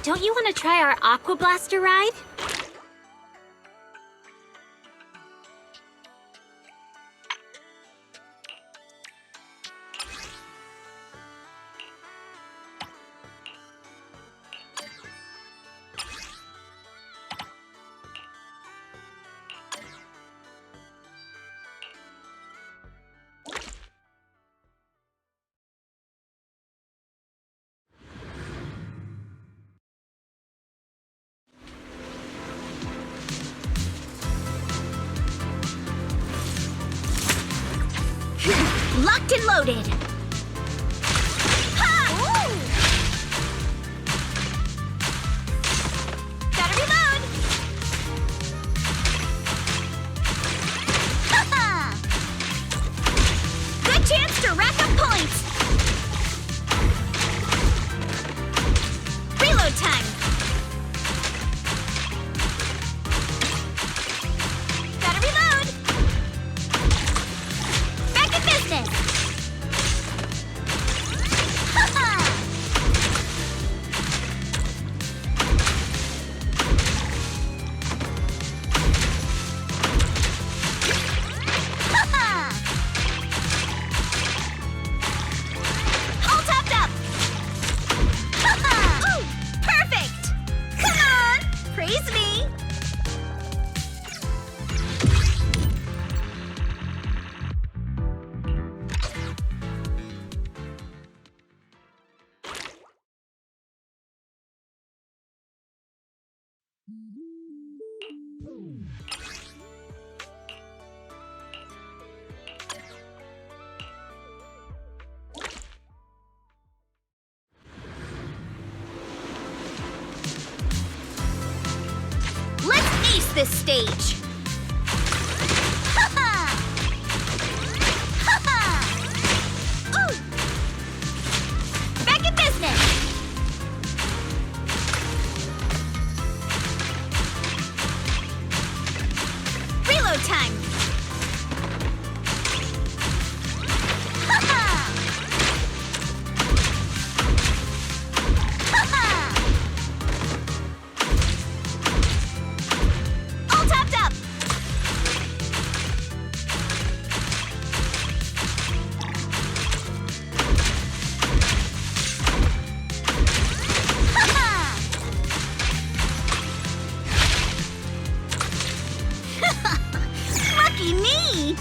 Don't you want to try our Aqua Blaster ride? Locked and loaded! Ha! Ooh. Gotta reload! Ha-ha! Good chance to rack up points! Reload time! Gotta reload! Back in business! Let's ace this stage! Back in business! Reload time! All topped up! Lucky me!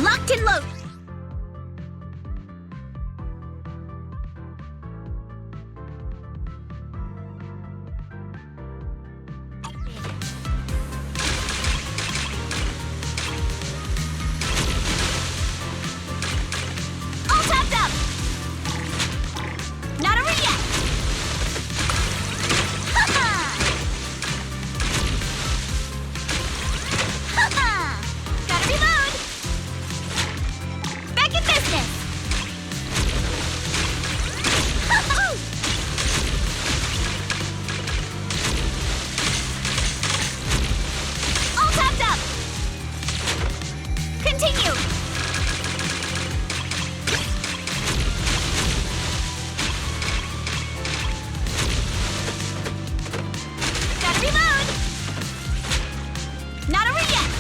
Locked and loaded! All topped up! Not over yet! Ha-ha! Ha-ha! Gotta reload! Back in business! Ha-ha! All topped up! Continue! Gotta reload! Not over yet!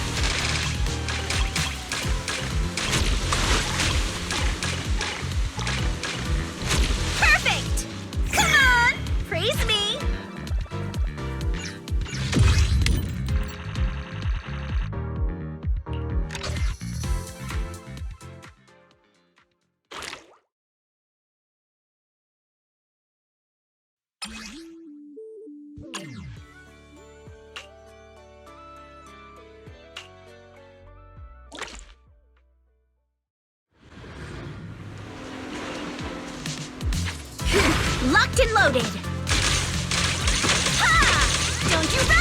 Perfect! Come on! Praise me! Locked and loaded! Ha! Don't you run!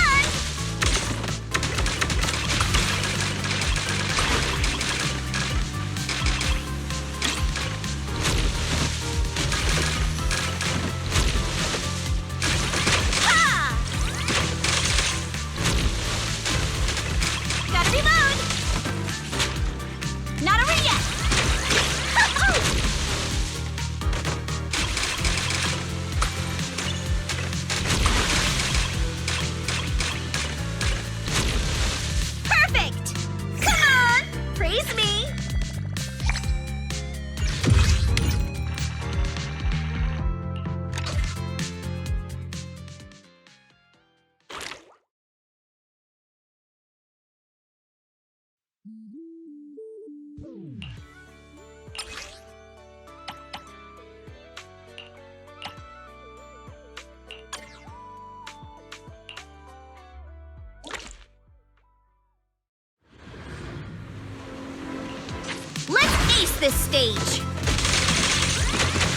Let's ace this stage!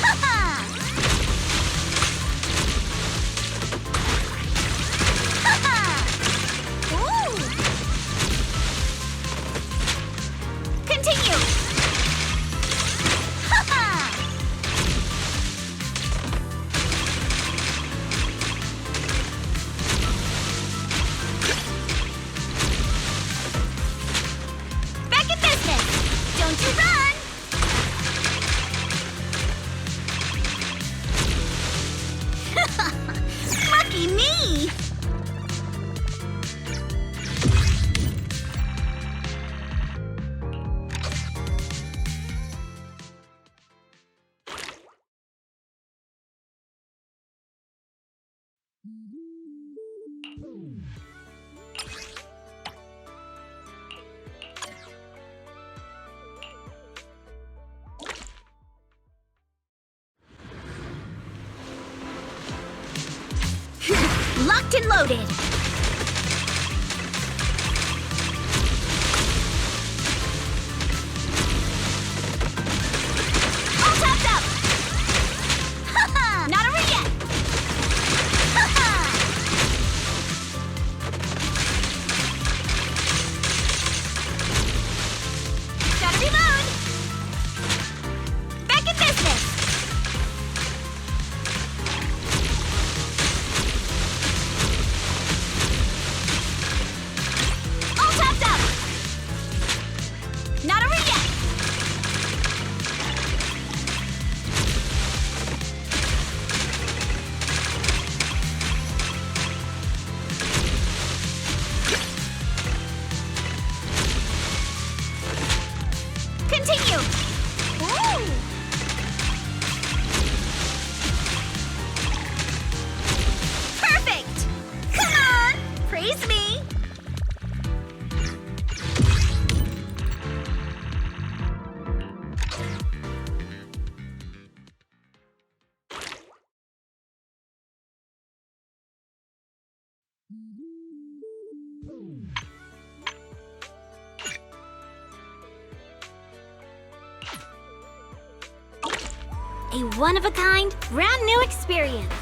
Ha-ha! Ha-ha! Ooh! Continue! Ha-ha! Back in business! Don't you run! Lucky me! Locked and loaded! All tapped up! Ha-ha! Not over yet! Ha-ha! Gotta reload! Back in business! Not over yet! Continue! Ooh! Perfect! Come on! Praise me! A one-of-a-kind, brand new experience.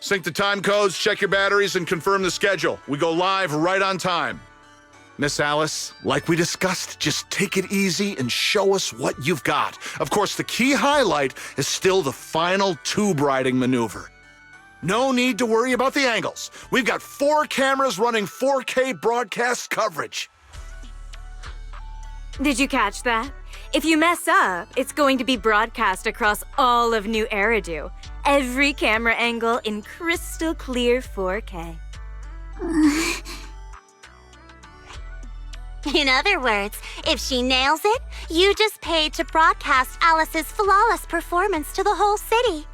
Sync the time codes, check your batteries, and confirm the schedule. We go live right on time. Miss Alice, like we discussed, just take it easy and show us what you've got. Of course, the key highlight is still the final tube riding maneuver. No need to worry about the angles. We've got 4 cameras running 4K broadcast coverage. Did you catch that? If you mess up, it's going to be broadcast across all of New Eridu. Every camera angle in crystal clear 4K. In other words, if she nails it, you just paid to broadcast Alice's flawless performance to the whole city.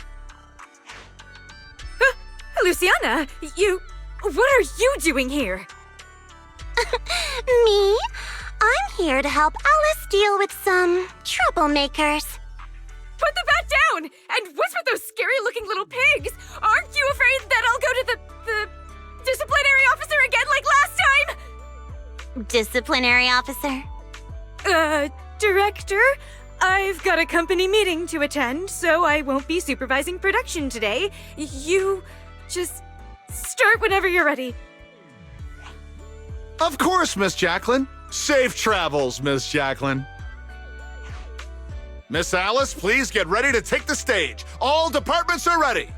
Luciana, what are you doing here? Me? I'm here to help Alice deal with some troublemakers. Put the bat down! And what's with those scary-looking little pigs? Aren't you afraid that I'll go to the disciplinary officer again like last time? Disciplinary officer? Director? I've got a company meeting to attend, so I won't be supervising production today. You just start whenever you're ready. Of course, Miss Jacqueline. Safe travels, Miss Jacqueline. Miss Alice, please get ready to take the stage. All departments are ready.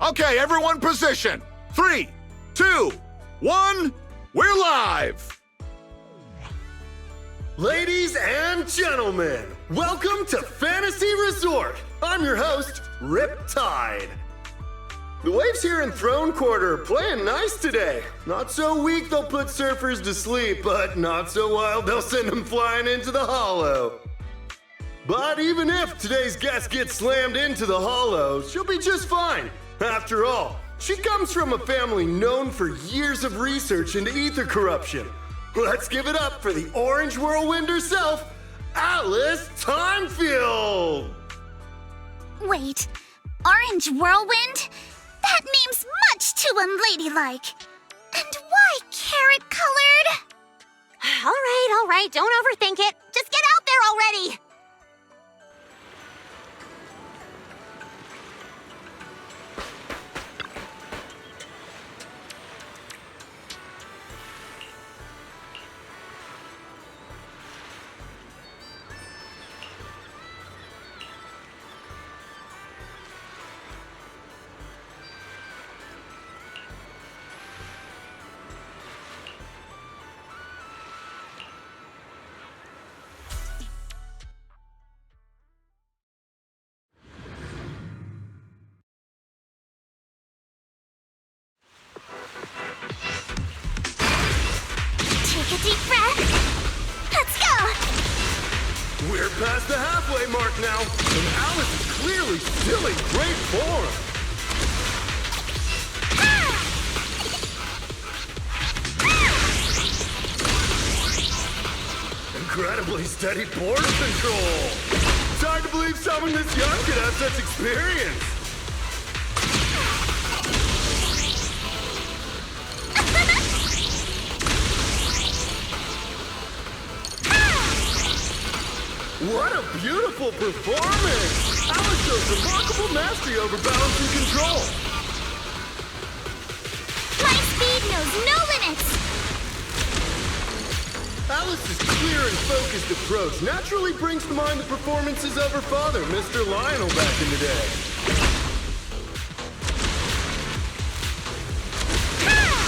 Okay, everyone position. 3, 2, 1, we're live. Ladies and gentlemen, welcome to Fantasy Resort. I'm your host, Riptide. The waves here in Throne Quarter are playing nice today. Not so weak they'll put surfers to sleep, but not so wild they'll send them flying into the hollow. But even if today's guest gets slammed into the hollow, she'll be just fine. After all, she comes from a family known for years of research into ether corruption. Let's give it up for the Orange Whirlwind herself, Alice Timefield! Wait, Orange Whirlwind? That name's much too unladylike. And why carrot-colored? All right, don't overthink it. Just get out there already. Take a deep breath. Let's go! We're past the halfway mark now, and Alice is clearly still in great form. Incredibly steady board control. It's hard to believe someone this young could have such experience. What a beautiful performance! Alice shows remarkable mastery over balance and control. My speed knows no limits. Alice's clear and focused approach naturally brings to mind the performances of her father, Mr. Lionel, back in the day.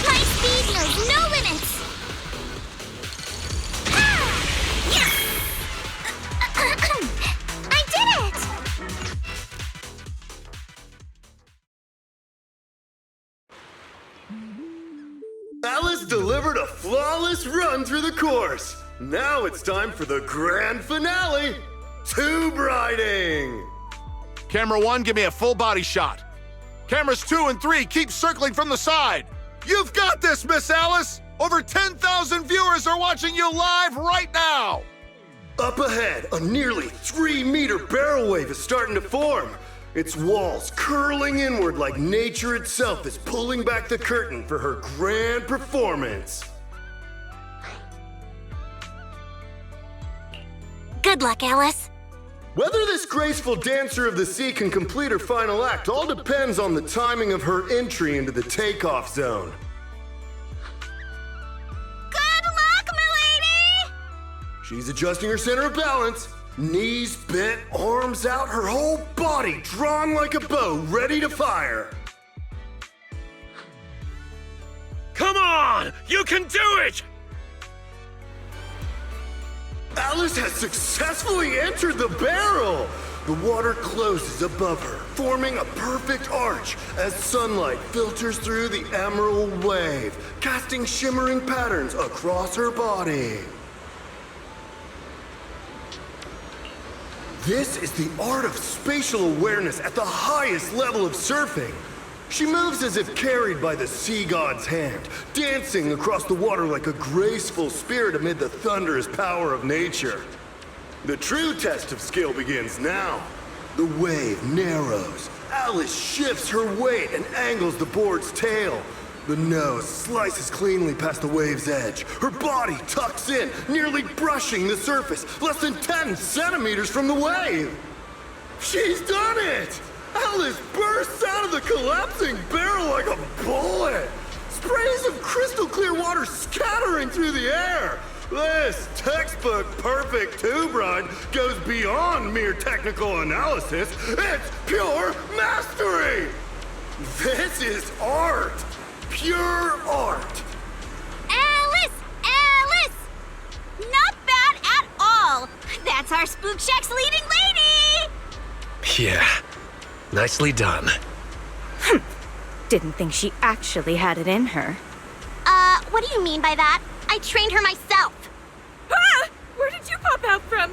My speed knows no limits. Yes! I did it! Alice delivered a flawless run through the course. Now it's time for the grand finale, tube riding. Camera 1, give me a full body shot. Cameras 2 and 3, keep circling from the side. You've got this, Miss Alice. Over 10,000 viewers are watching you live right now. Up ahead, a nearly 3-meter barrel wave is starting to form. Its walls curling inward like nature itself is pulling back the curtain for her grand performance. Good luck, Alice. Whether this graceful dancer of the sea can complete her final act all depends on the timing of her entry into the takeoff zone. Good luck, milady! She's adjusting her center of balance. Knees bent, arms out, her whole body drawn like a bow, ready to fire. Come on! You can do it! Alice has successfully entered the barrel! The water closes above her, forming a perfect arch as sunlight filters through the emerald wave, casting shimmering patterns across her body. This is the art of spatial awareness at the highest level of surfing. She moves as if carried by the sea god's hand, dancing across the water like a graceful spirit amid the thunderous power of nature. The true test of skill begins now. The wave narrows. Alice shifts her weight and angles the board's tail. The nose slices cleanly past the wave's edge. Her body tucks in, nearly brushing the surface, less than 10 centimeters from the wave. She's done it! Alice bursts out of the collapsing barrel like a bullet. Sprays of crystal clear water scattering through the air. This textbook perfect tube ride goes beyond mere technical analysis. It's pure mastery! This is art! Pure art! Alice! Alice! Not bad at all! That's our Spook Shack's leading lady! Yeah. Nicely done. Didn't think she actually had it in her. What do you mean by that? I trained her myself. Ah! Where did you pop out from?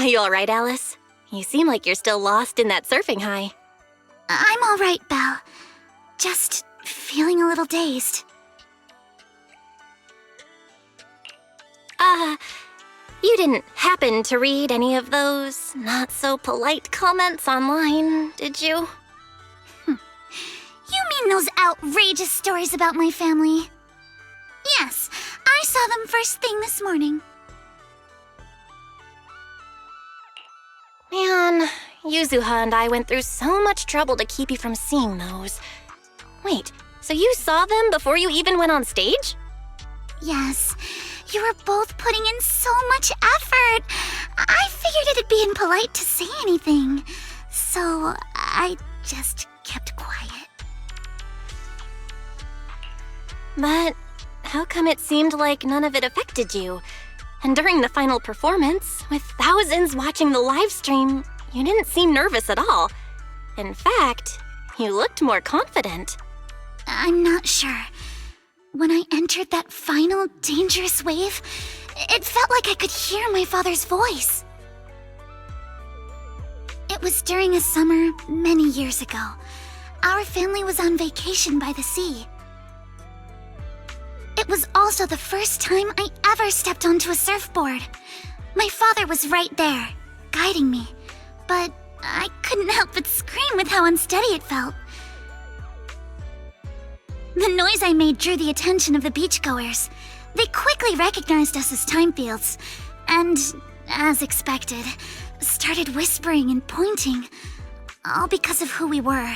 You all right, Alice? You seem like you're still lost in that surfing high. I'm all right, Belle. Just feeling a little dazed. You didn't happen to read any of those not-so-polite comments online, did you? You mean those outrageous stories about my family? Yes, I saw them first thing this morning. Man, Yuzuha and I went through so much trouble to keep you from seeing those. Wait, so you saw them before you even went on stage? Yes, you were both putting in so much effort. I figured it'd be impolite to say anything, so I just kept quiet. But how come it seemed like none of it affected you? And during the final performance, with thousands watching the live stream, you didn't seem nervous at all. In fact, you looked more confident. I'm not sure. When I entered that final dangerous wave, it felt like I could hear my father's voice. It was during a summer many years ago. Our family was on vacation by the sea. It was also the first time I ever stepped onto a surfboard. My father was right there, guiding me, but I couldn't help but scream with how unsteady it felt. The noise I made drew the attention of the beachgoers. They quickly recognized us as Timefields, and, as expected, started whispering and pointing, all because of who we were.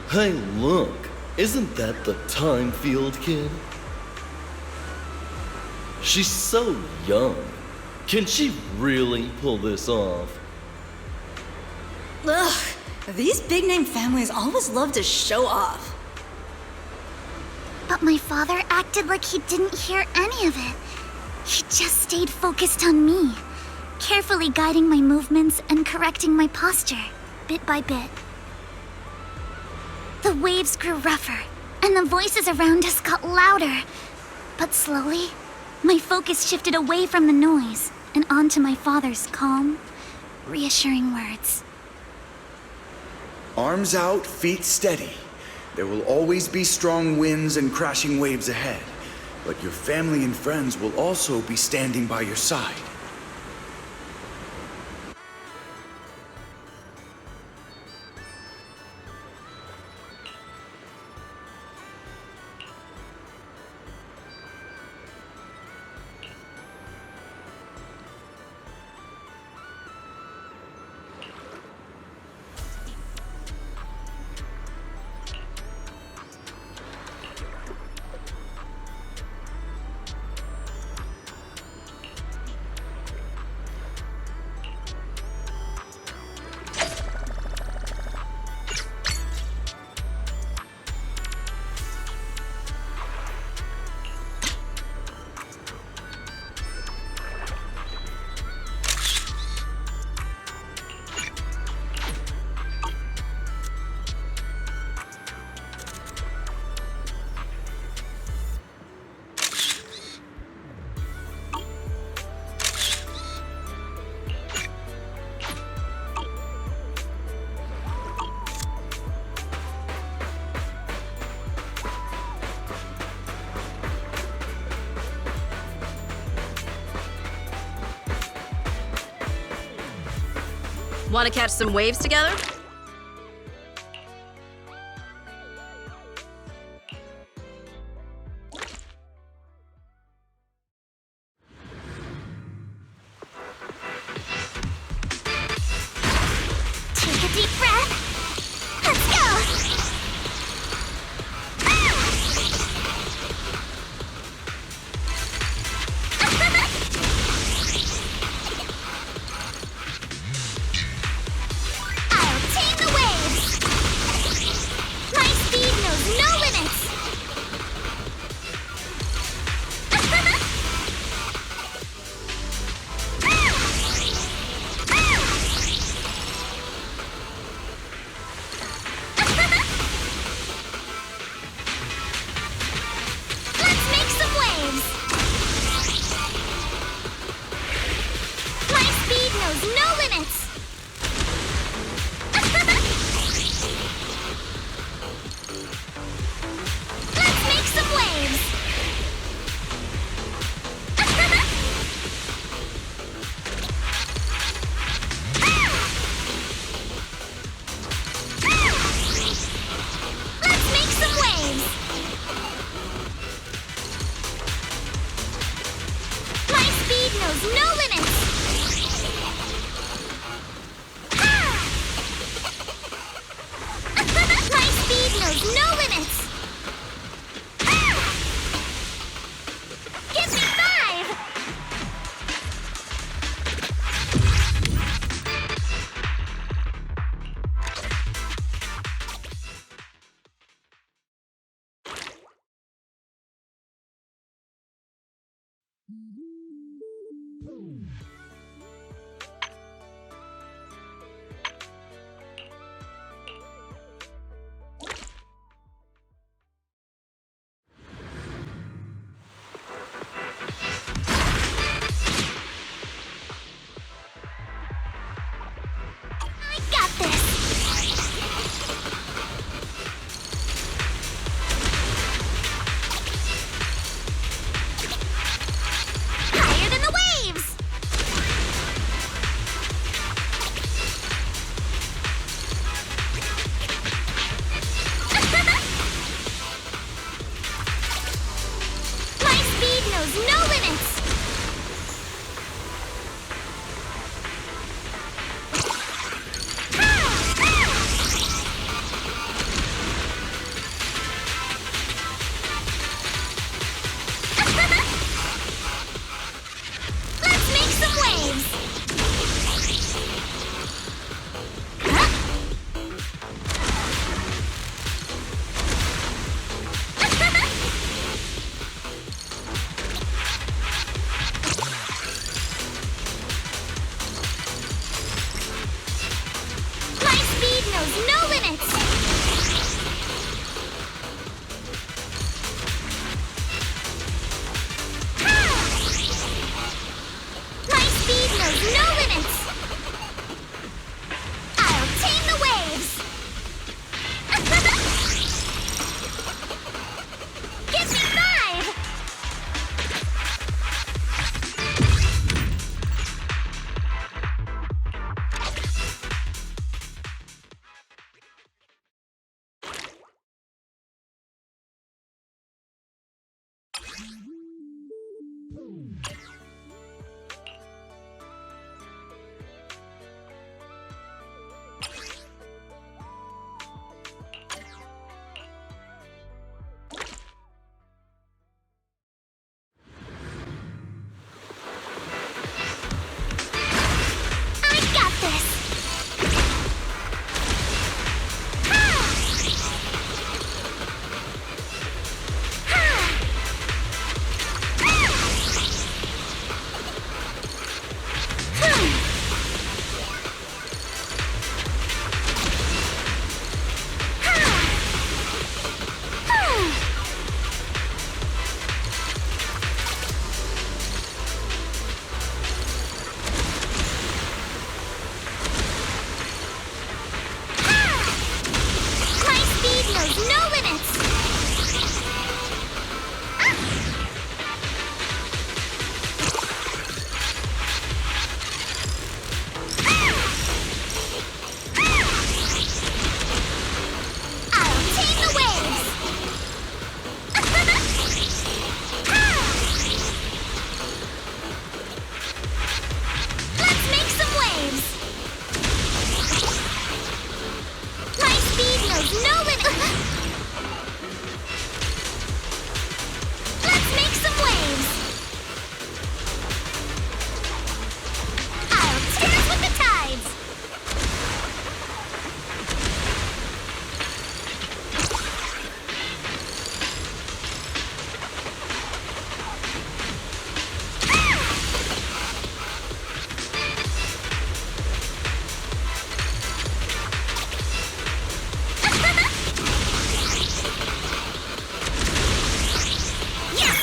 Hey, look! Isn't that the Timefield kid? She's so young. Can she really pull this off? Ugh, these big-name families always love to show off. But my father acted like he didn't hear any of it. He just stayed focused on me, carefully guiding my movements and correcting my posture, bit by bit. The waves grew rougher, and the voices around us got louder. But slowly, my focus shifted away from the noise and onto my father's calm, reassuring words. Arms out, feet steady. There will always be strong winds and crashing waves ahead, but your family and friends will also be standing by your side. Want to catch some waves together? Take a deep breath. Let's go! I'll knows no limits! My speed knows no limits! I'll tame the waves! Give me 5! I got this! My speed knows no limits! I'll tame the waves! Let's make some waves! My speed knows no limit. Let's make some waves. I'll dance with the tides. Yes!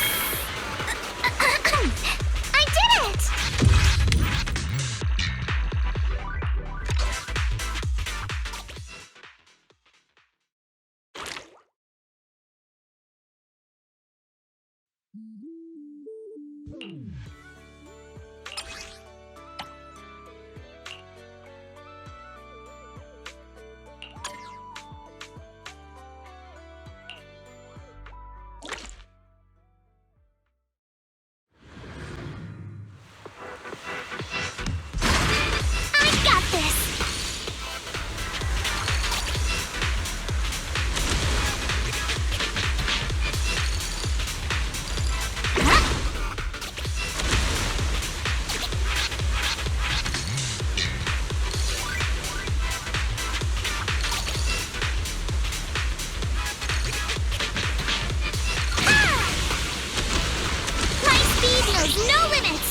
I did it! I got this! My speed knows no limits!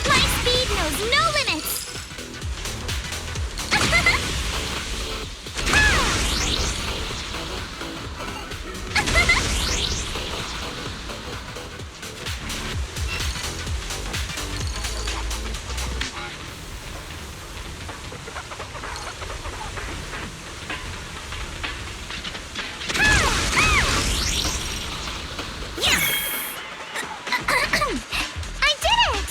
My speed knows no limits! Yes! I did it!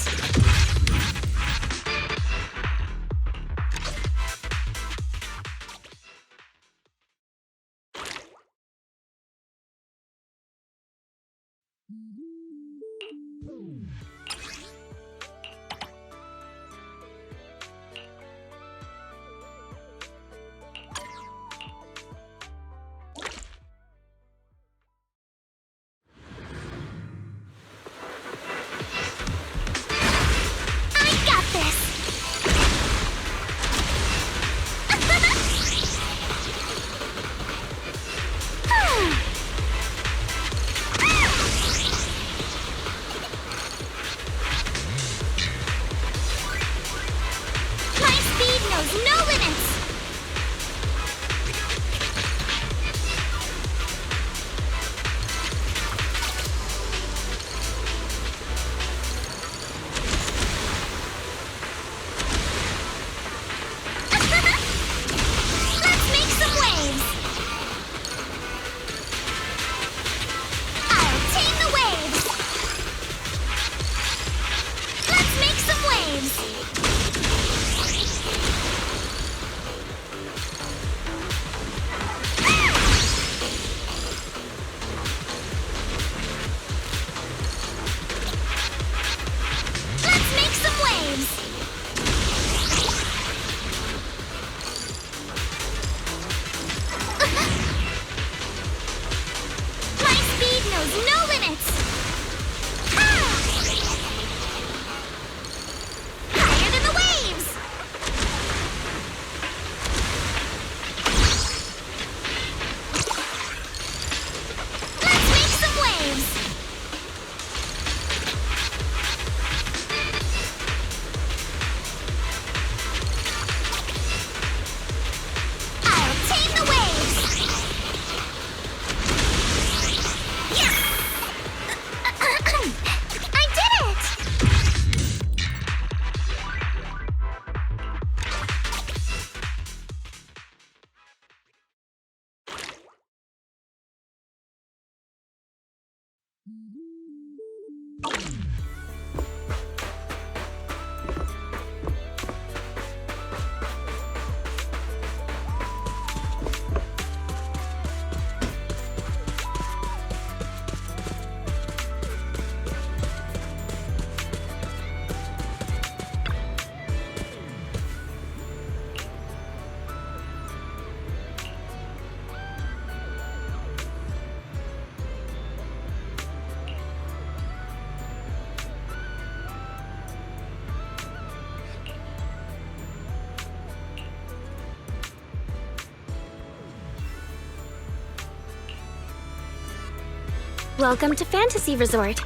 Welcome to Fantasy Resort.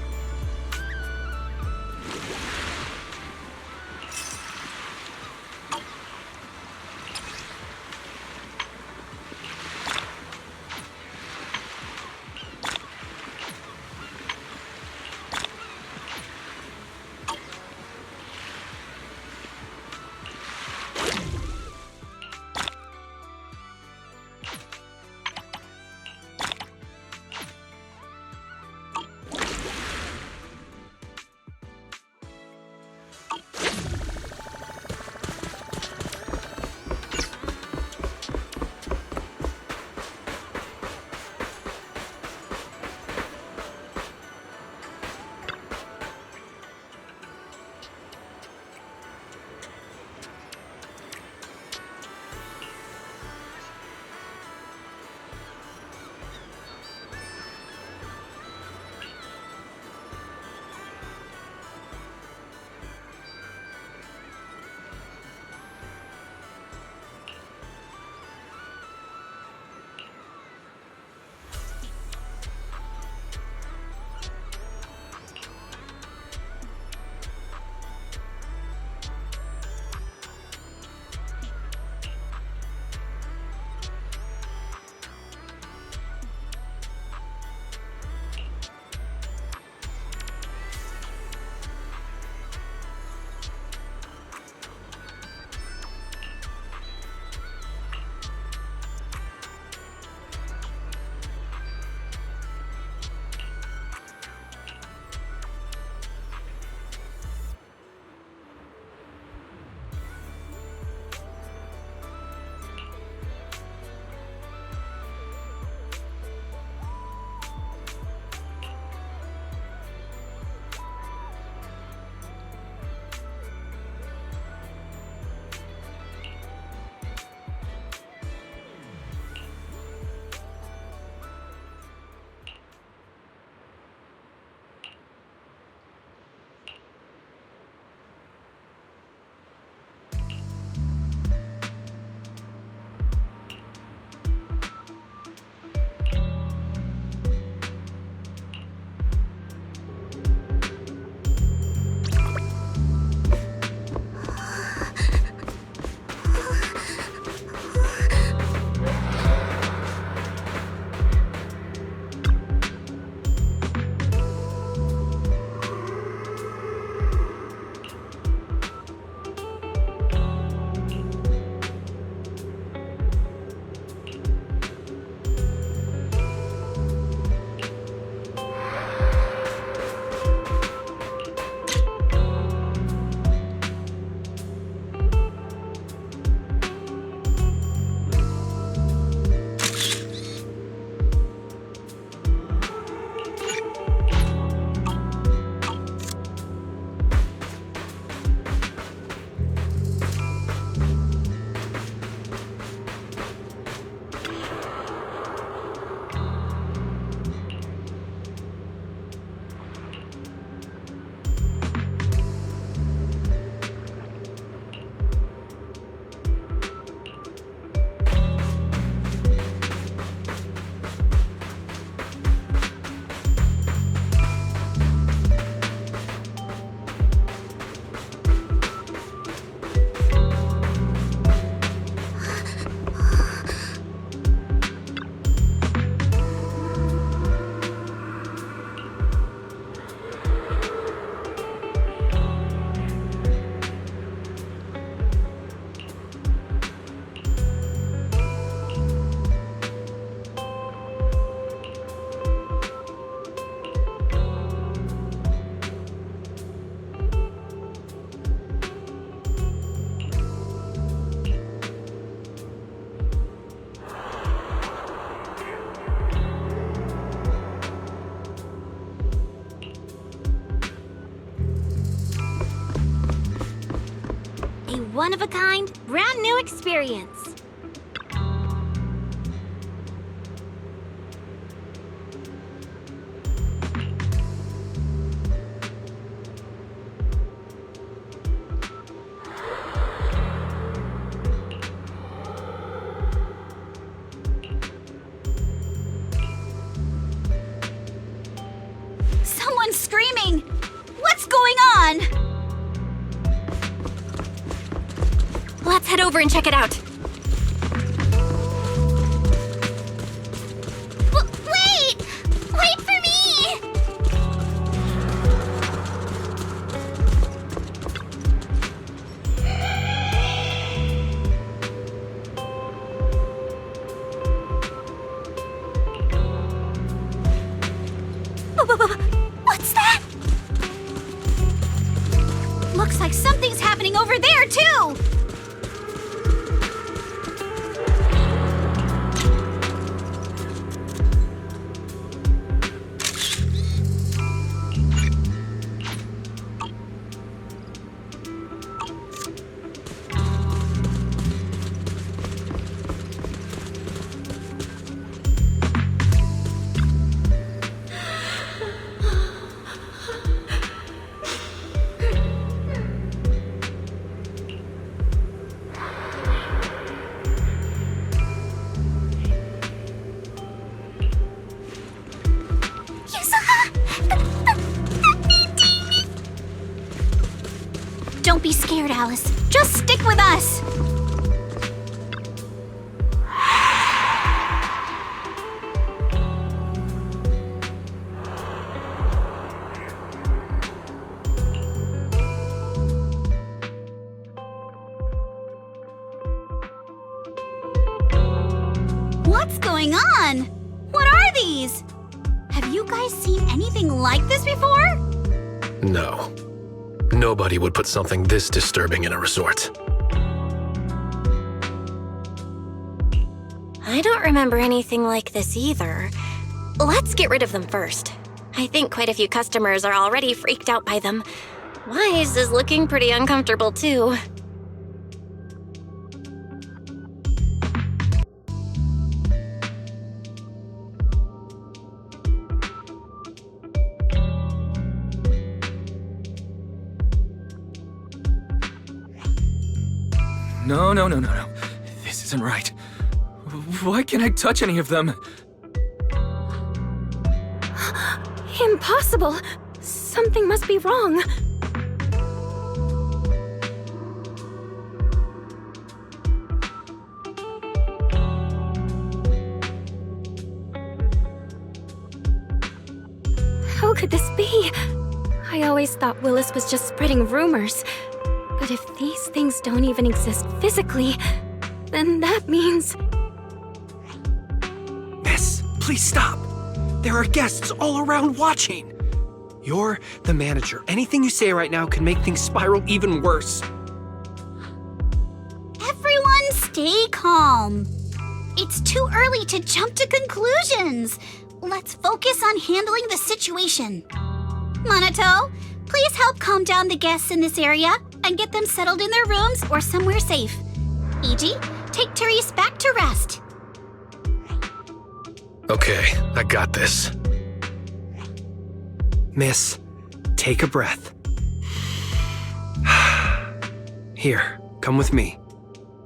one-of-a-kind, brand new experience. Let's head over and check it out. Wait! Wait for me! What's that? Looks like something's happening over there, too! Don't be scared, Alice. Just stick with us. What's going on? What are these? Have you guys seen anything like this before? No. Nobody would put something this disturbing in a resort. I don't remember anything like this either. Let's get rid of them first. I think quite a few customers are already freaked out by them. Wise is looking pretty uncomfortable too. No. This isn't right. Why can't I touch any of them? Impossible! Something must be wrong. How could this be? I always thought Willis was just spreading rumors. But if these things don't even exist physically, then that means... Miss, please stop. There are guests all around watching. You're the manager. Anything you say right now can make things spiral even worse. Everyone stay calm. It's too early to jump to conclusions. Let's focus on handling the situation. Monato, please help calm down the guests in this area and get them settled in their rooms or somewhere safe. E.G., take Therese back to rest. Okay, I got this. Miss, take a breath. Here, come with me.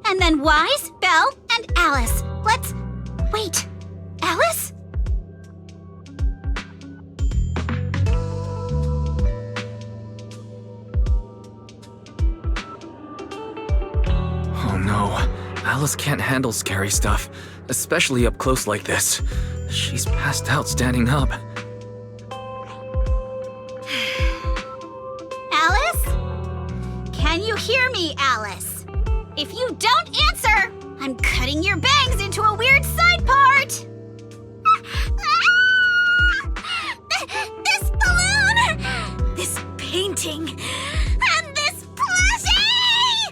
And then Wise, Belle, and Alice. Let's... Wait, Alice? Oh no, Alice can't handle scary stuff, especially up close like this. She's passed out standing up. Alice? Can you hear me, Alice? If you don't answer, I'm cutting your bangs into a weird side part! This balloon! This painting! And this plushie!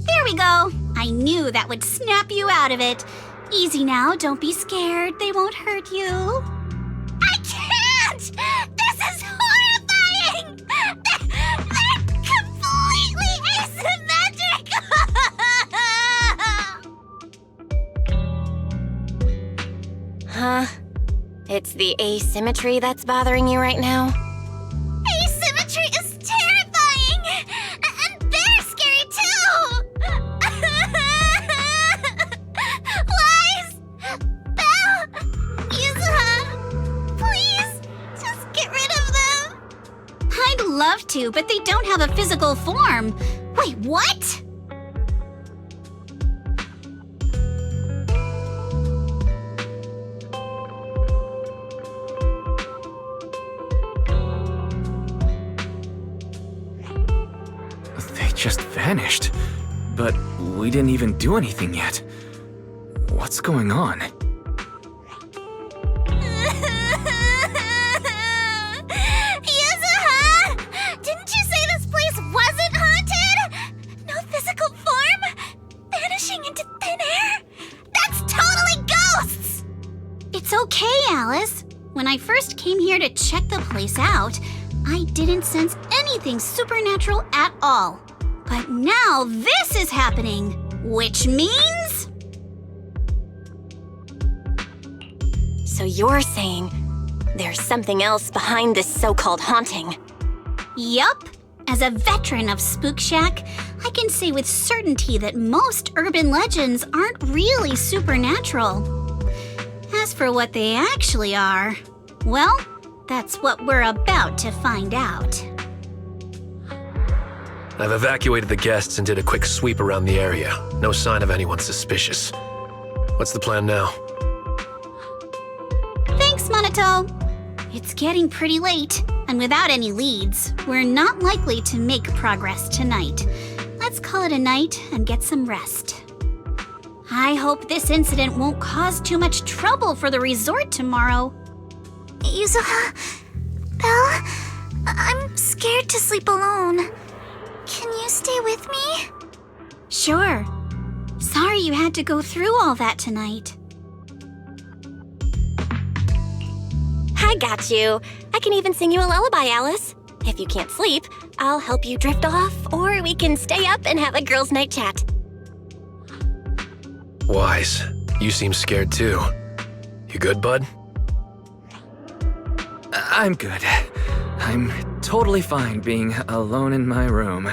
There we go. I knew that would snap you out of it. Easy now, don't be scared. They won't hurt you. I can't! This is horrifying! They're completely asymmetric! Huh? It's the asymmetry that's bothering you right now? Asymmetry is terrifying! And they're scary too! Wise! Belle! Yuzuha! Please, just get rid of them! I'd love to, but they don't have a physical form. Wait, what? vanished. But we didn't even do anything yet. What's going on? Yuzuha! Didn't you say this place wasn't haunted? No physical form? Vanishing into thin air? That's totally ghosts! It's okay, Alice. When I first came here to check the place out, I didn't sense anything supernatural at all. But now this is happening, which means... So you're saying there's something else behind this so-called haunting? Yup. As a veteran of Spook Shack, I can say with certainty that most urban legends aren't really supernatural. As for what they actually are, well, that's what we're about to find out. I've evacuated the guests and did a quick sweep around the area. No sign of anyone suspicious. What's the plan now? Thanks, Monato. It's getting pretty late, and without any leads, we're not likely to make progress tonight. Let's call it a night and get some rest. I hope this incident won't cause too much trouble for the resort tomorrow. Yuzuha, Belle, I'm scared to sleep alone. Can you stay with me? Sure. Sorry you had to go through all that tonight. I got you. I can even sing you a lullaby, Alice. If you can't sleep, I'll help you drift off, or we can stay up and have a girls' night chat. Wise, you seem scared too. You good, bud? I'm good. I'm totally fine being alone in my room.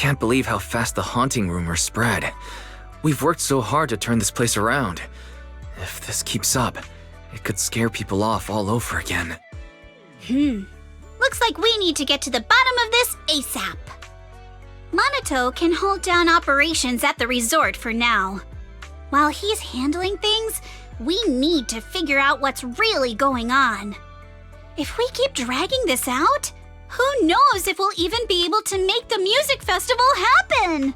can't believe how fast the haunting rumors spread. We've worked so hard to turn this place around. If this keeps up, it could scare people off all over again. Looks like we need to get to the bottom of this ASAP. Monato can hold down operations at the resort for now. While he's handling things, we need to figure out what's really going on. If we keep dragging this out, who knows if we'll even be able to make the music festival happen?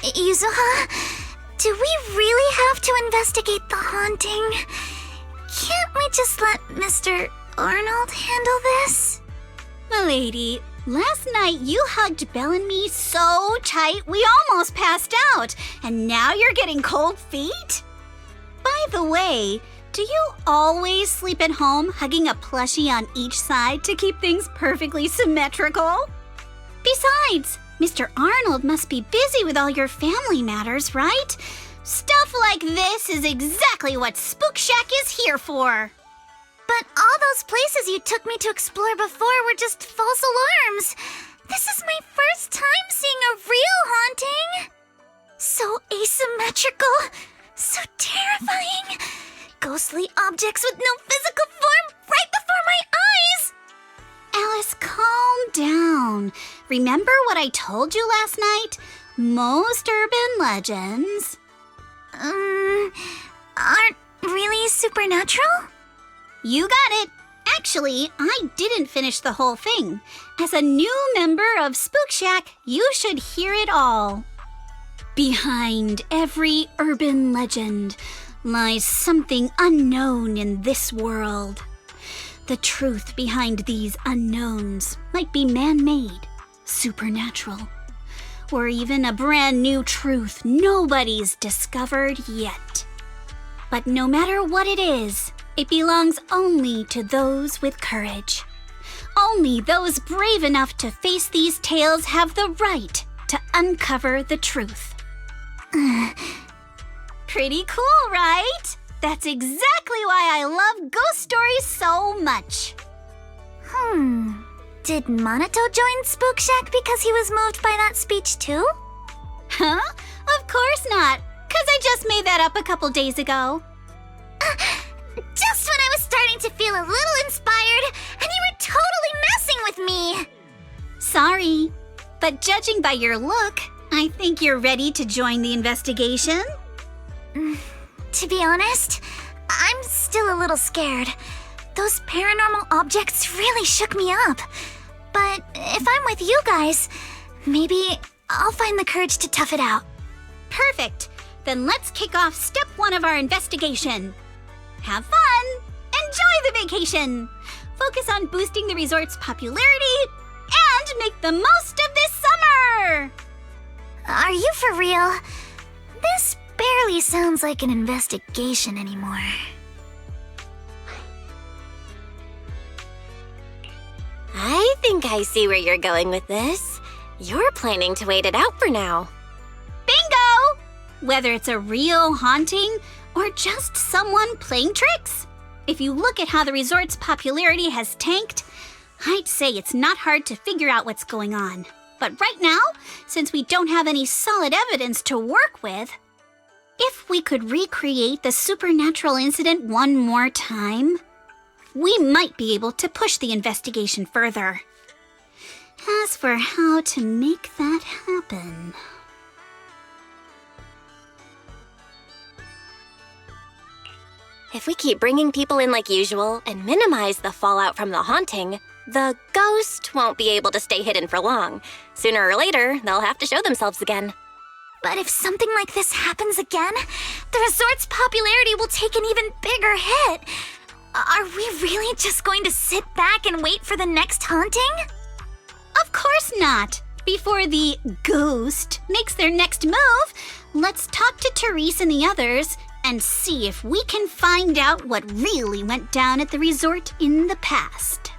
Yuzuha, do we really have to investigate the haunting? Can't we just let Mr. Arnold handle this? Milady, last night you hugged Belle and me so tight we almost passed out, and now you're getting cold feet? By the way, do you always sleep at home hugging a plushie on each side to keep things perfectly symmetrical? Besides, Mr. Arnold must be busy with all your family matters, right? Stuff like this is exactly what Spook Shack is here for. But all those places you took me to explore before were just false alarms. This is my first time seeing a real haunting. So asymmetrical, so terrifying. Ghostly objects with no physical form right before my eyes. Alice, calm down. Remember what I told you last night? Most urban legends aren't really supernatural? You got it. Actually, I didn't finish the whole thing. As a new member of Spook Shack, you should hear it all. Behind every urban legend lies something unknown in this world. The truth behind these unknowns might be man-made, supernatural, or even a brand new truth nobody's discovered yet. But no matter what it is, it belongs only to those with courage. Only those brave enough to face these tales have the right to uncover the truth. Pretty cool, right? That's exactly why I love ghost stories so much. Did Monato join Spook Shack because he was moved by that speech too? Huh? Of course not, 'cause I just made that up a couple days ago. Just when I was starting to feel a little inspired, and you were totally messing with me. Sorry, but judging by your look, I think you're ready to join the investigation. To be honest, I'm still a little scared. Those paranormal objects really shook me up. But if I'm with you guys, maybe I'll find the courage to tough it out. Perfect. Then let's kick off step 1 of our investigation. Have fun! Enjoy the vacation! Focus on boosting the resort's popularity and make the most of this summer! Are you for real? This barely sounds like an investigation anymore. I think I see where you're going with this. You're planning to wait it out for now. Bingo! Whether it's a real haunting or just someone playing tricks. If you look at how the resort's popularity has tanked, I'd say it's not hard to figure out what's going on. But right now, since we don't have any solid evidence to work with, if we could recreate the supernatural incident one more time, we might be able to push the investigation further. As for how to make that happen... If we keep bringing people in like usual and minimize the fallout from the haunting, the ghost won't be able to stay hidden for long. Sooner or later, they'll have to show themselves again. But if something like this happens again, the resort's popularity will take an even bigger hit. Are we really just going to sit back and wait for the next haunting? Of course not. Before the ghost makes their next move, let's talk to Therese and the others and see if we can find out what really went down at the resort in the past.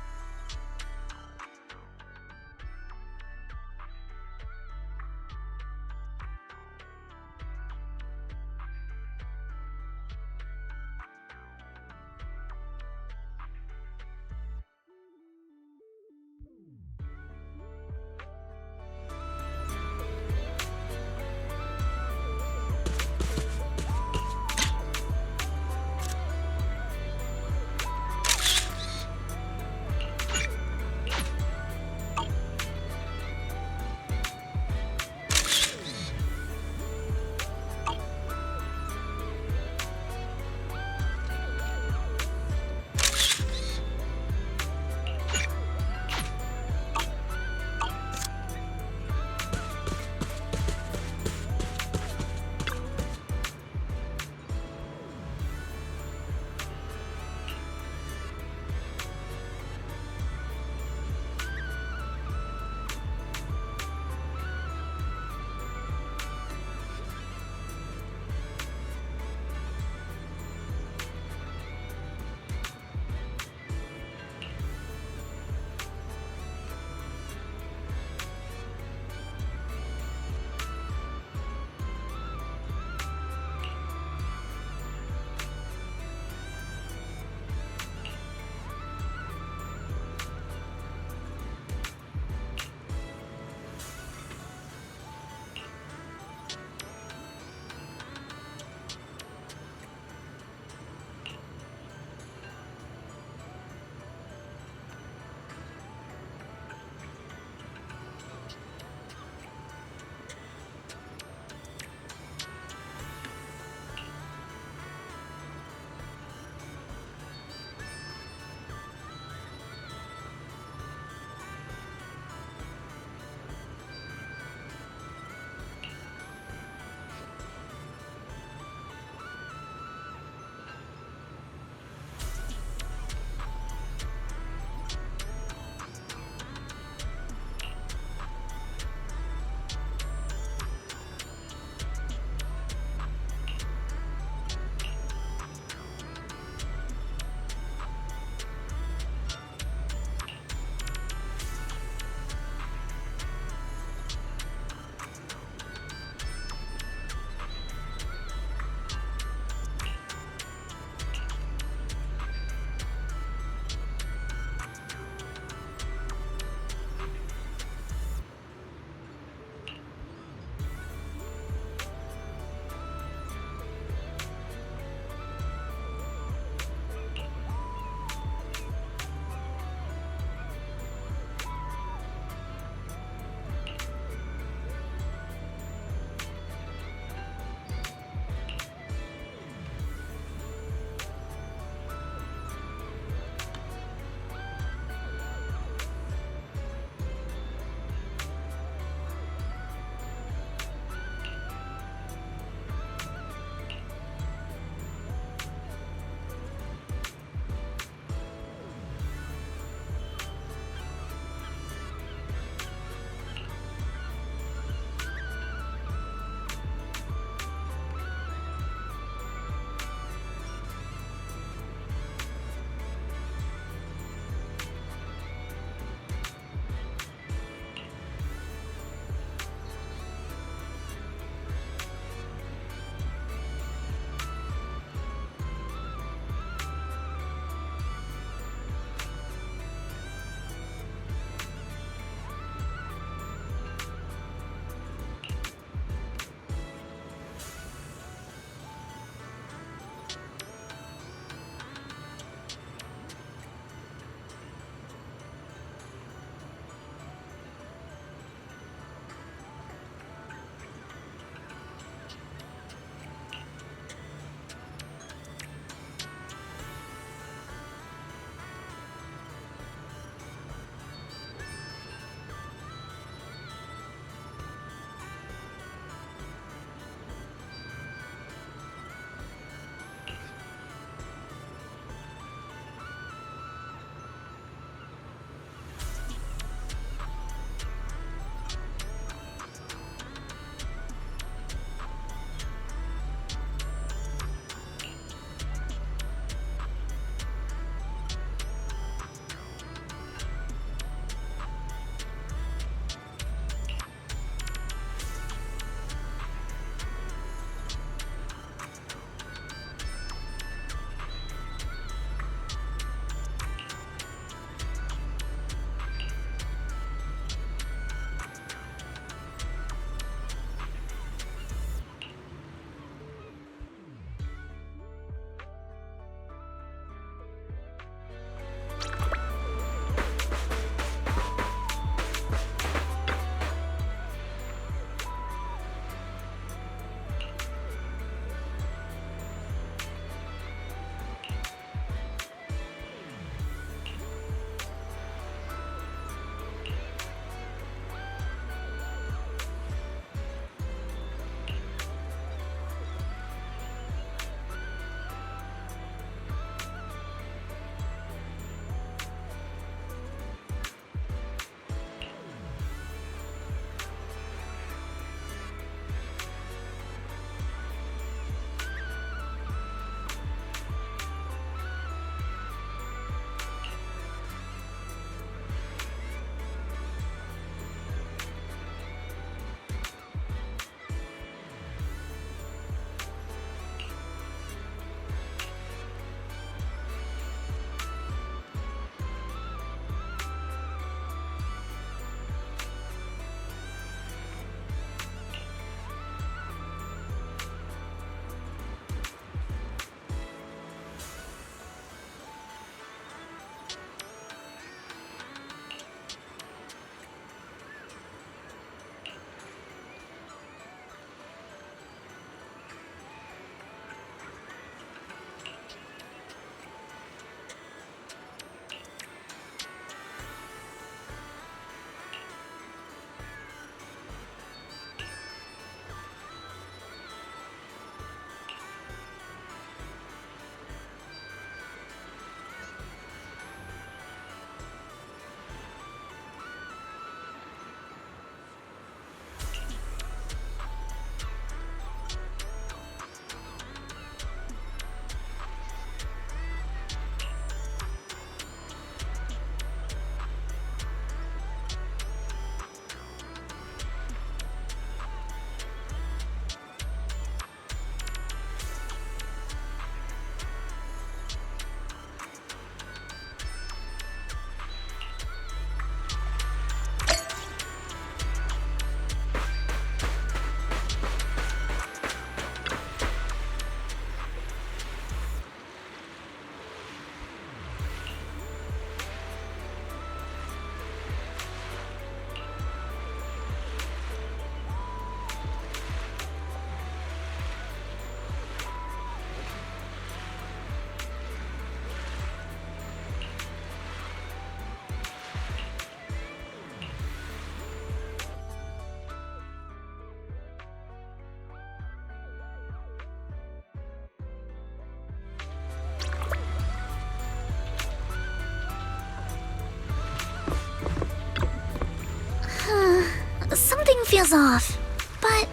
feels off. But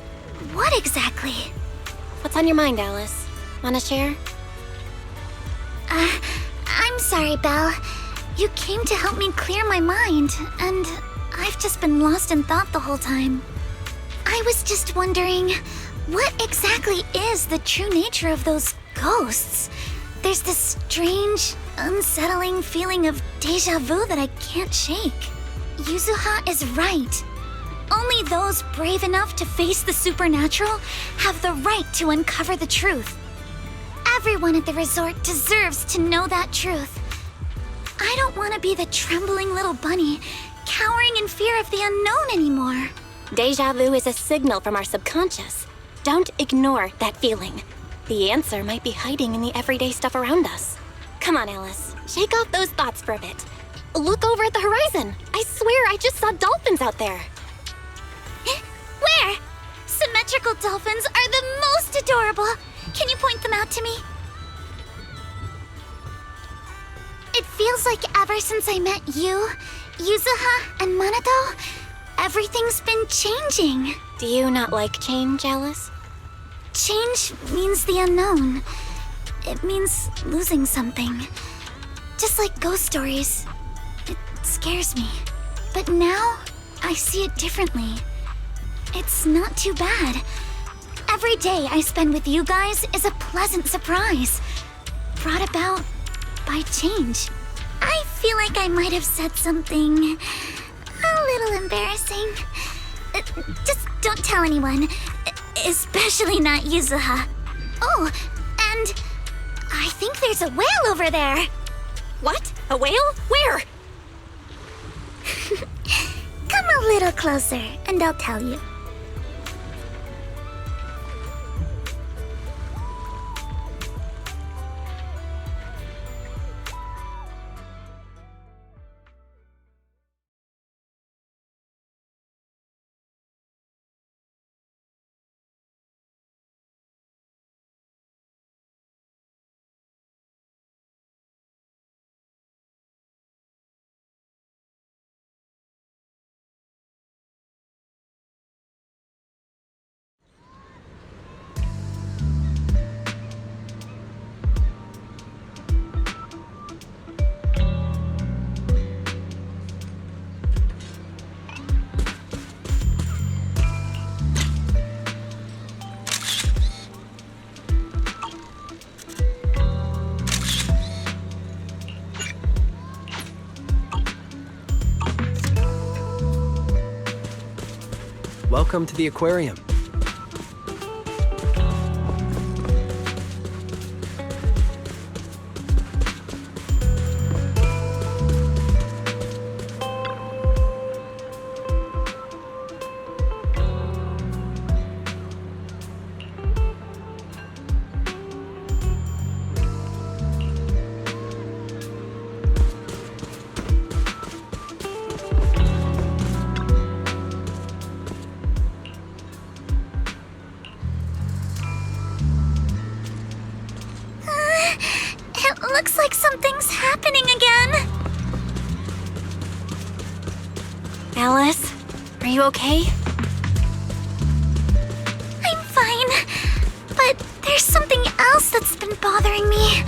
what exactly? What's on your mind, Alice? Wanna share? I'm sorry, Belle. You came to help me clear my mind, and I've just been lost in thought the whole time. I was just wondering, what exactly is the true nature of those ghosts? There's this strange, unsettling feeling of déjà vu that I can't shake. Yuzuha is right. Only those brave enough to face the supernatural have the right to uncover the truth. Everyone at the resort deserves to know that truth. I don't want to be the trembling little bunny, cowering in fear of the unknown anymore. Deja vu is a signal from our subconscious. Don't ignore that feeling. The answer might be hiding in the everyday stuff around us. Come on, Alice. Shake off those thoughts for a bit. Look over at the horizon. I swear I just saw dolphins out there. Where? Symmetrical dolphins are the most adorable. Can you point them out to me? It feels like ever since I met you, Yuzuha, and Manato, everything's been changing. Do you not like change, Alice? Change means the unknown. It means losing something. Just like ghost stories. It scares me. But now, I see it differently. It's not too bad. Every day I spend with you guys is a pleasant surprise, brought about by change. I feel like I might have said something a little embarrassing. Just don't tell anyone, especially not Yuzuha. Oh, and I think there's a whale over there. What? A whale? Where? Come a little closer, and I'll tell you. Welcome to the aquarium. Looks like something's happening again. Alice, are you okay? I'm fine, but there's something else that's been bothering me.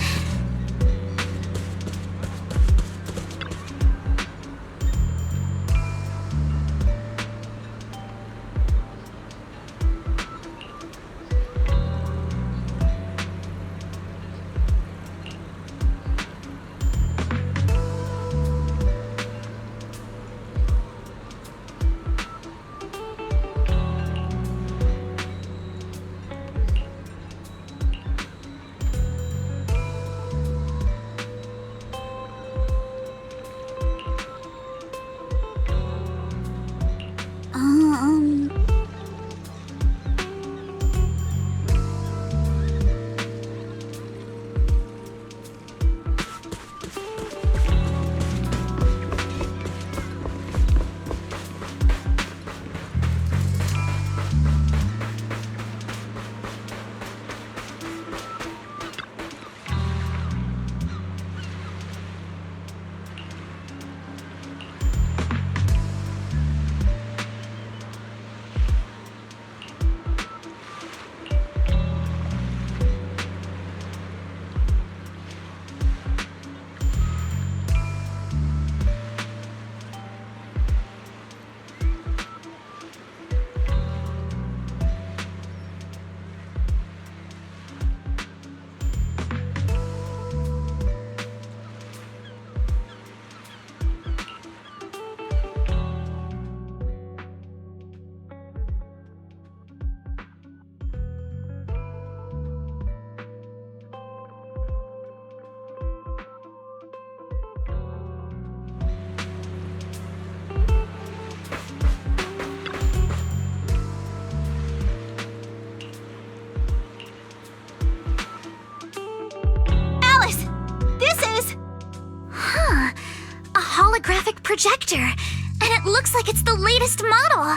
holographic projector, and it looks like it's the latest model.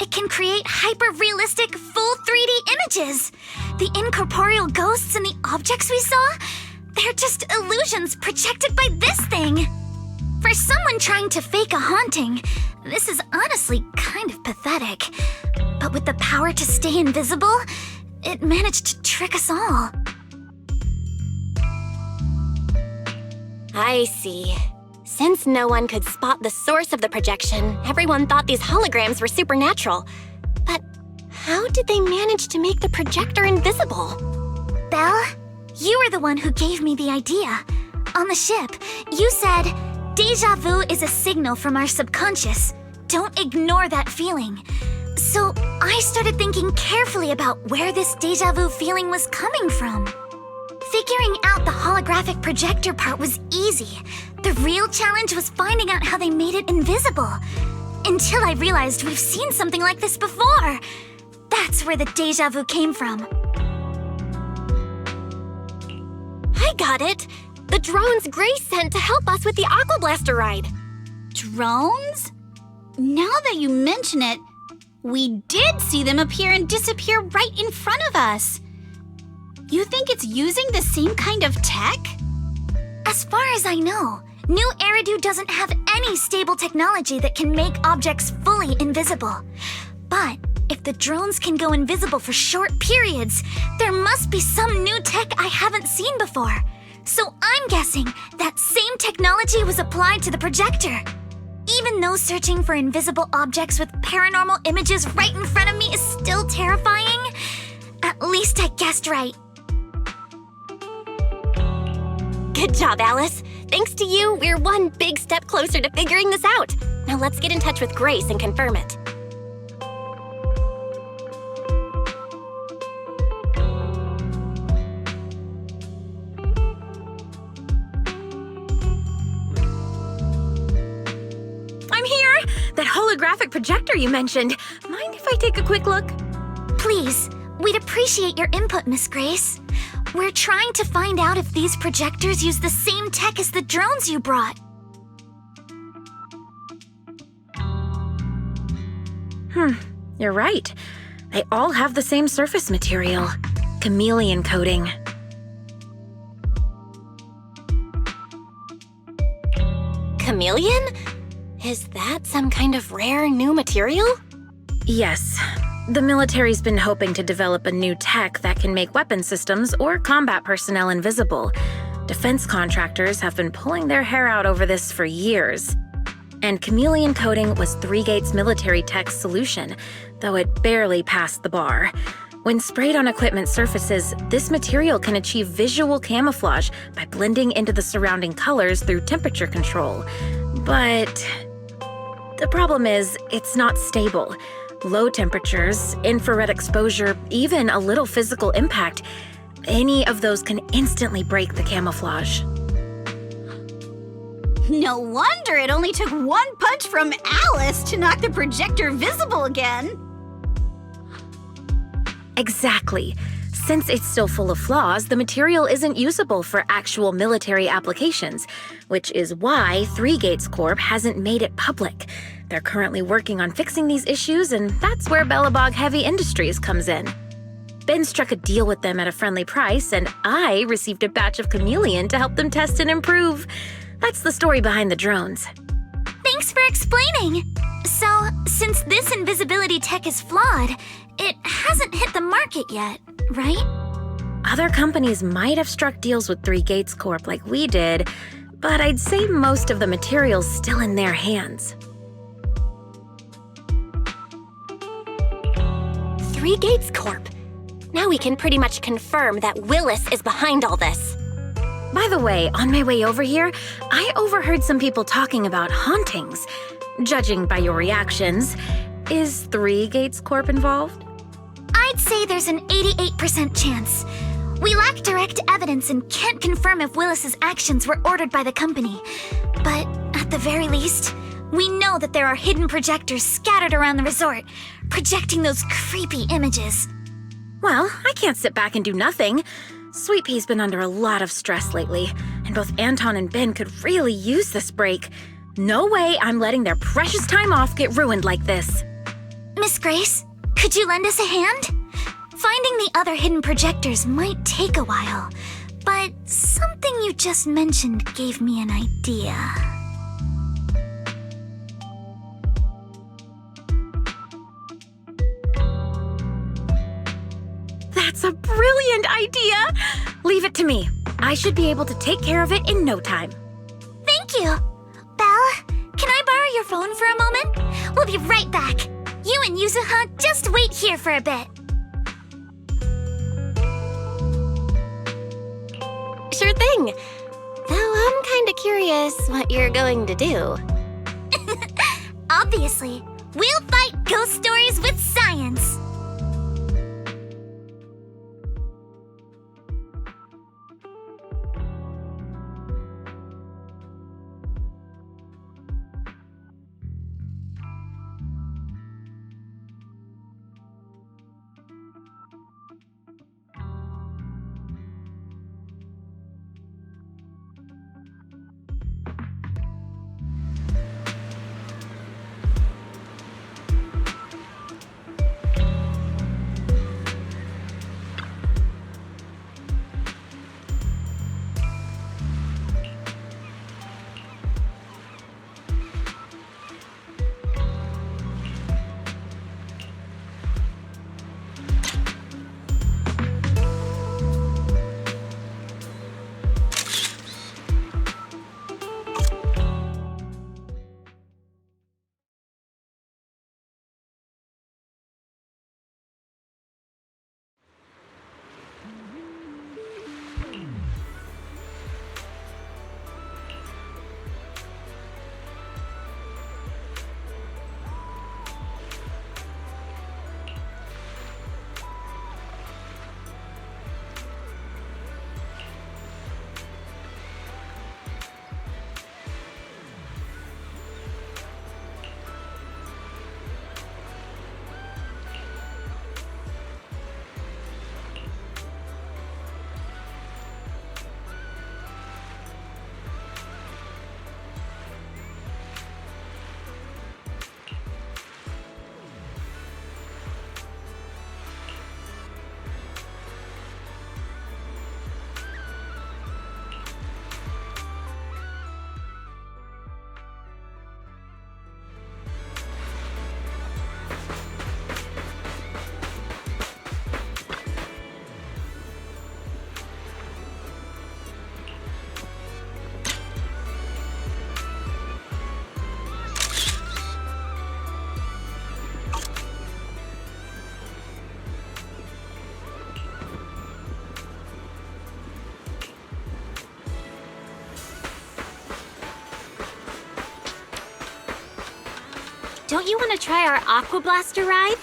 It can create hyper-realistic, full 3D images. The incorporeal ghosts and the objects we saw, they're just illusions projected by this thing. For someone trying to fake a haunting, this is honestly kind of pathetic. But with the power to stay invisible, it managed to trick us all. I see. Since no one could spot the source of the projection, everyone thought these holograms were supernatural. But how did they manage to make the projector invisible? Belle, you were the one who gave me the idea. On the ship, you said, "Déjà vu is a signal from our subconscious. Don't ignore that feeling." So I started thinking carefully about where this déjà vu feeling was coming from. Figuring out the holographic projector part was easy. The real challenge was finding out how they made it invisible. Until I realized we've seen something like this before. That's where the déjà vu came from. I got it! The drones Grace sent to help us with the Aqua Blaster ride. Drones? Now that you mention it, we did see them appear and disappear right in front of us. You think it's using the same kind of tech? As far as I know, New Eridu doesn't have any stable technology that can make objects fully invisible. But if the drones can go invisible for short periods, there must be some new tech I haven't seen before. So I'm guessing that same technology was applied to the projector. Even though searching for invisible objects with paranormal images right in front of me is still terrifying, at least I guessed right. Good job, Alice. Thanks to you, we're one big step closer to figuring this out. Now let's get in touch with Grace and confirm it. I'm here! That holographic projector you mentioned. Mind if I take a quick look? Please, we'd appreciate your input, Miss Grace. We're trying to find out if these projectors use the same tech as the drones you brought. You're right. They all have the same surface material. Chameleon coating. Chameleon? Is that some kind of rare new material? Yes. The military's been hoping to develop a new tech that can make weapon systems or combat personnel invisible. Defense contractors have been pulling their hair out over this for years. And chameleon coating was 3-Gate's military tech's solution, though it barely passed the bar. When sprayed on equipment surfaces, this material can achieve visual camouflage by blending into the surrounding colors through temperature control. But the problem is, it's not stable. Low temperatures, infrared exposure, even a little physical impact, any of those can instantly break the camouflage. No wonder it only took one punch from Alice to knock the projector visible again. Exactly. Since it's still full of flaws, the material isn't usable for actual military applications, which is why 3-Gates Corp hasn't made it public. They're currently working on fixing these issues, and that's where Bellabog Heavy Industries comes in. Ben struck a deal with them at a friendly price, and I received a batch of chameleon to help them test and improve. That's the story behind the drones. Thanks for explaining. So, since this invisibility tech is flawed, it hasn't hit the market yet, right? Other companies might have struck deals with 3-Gates Corp like we did, but I'd say most of the material's still in their hands. 3-Gates Corp. Now we can pretty much confirm that Willis is behind all this. By the way, on my way over here, I overheard some people talking about hauntings. Judging by your reactions, is 3-Gates Corp involved? I'd say there's an 88% chance. We lack direct evidence and can't confirm if Willis's actions were ordered by the company. But at the very least, we know that there are hidden projectors scattered around the resort, projecting those creepy images. Well, I can't sit back and do nothing. Sweet Pea's been under a lot of stress lately, and both Anton and Ben could really use this break. No way I'm letting their precious time off get ruined like this. Miss Grace, could you lend us a hand? Finding the other hidden projectors might take a while, but something you just mentioned gave me an idea. That's a brilliant idea! Leave it to me. I should be able to take care of it in no time. Thank you. Belle, can I borrow your phone for a moment? We'll be right back. You and Yuzuha just wait here for a bit. Sure thing. Though I'm kinda curious what you're going to do. Obviously, we'll fight ghost stories with science. Don't you want to try our Aqua Blaster ride?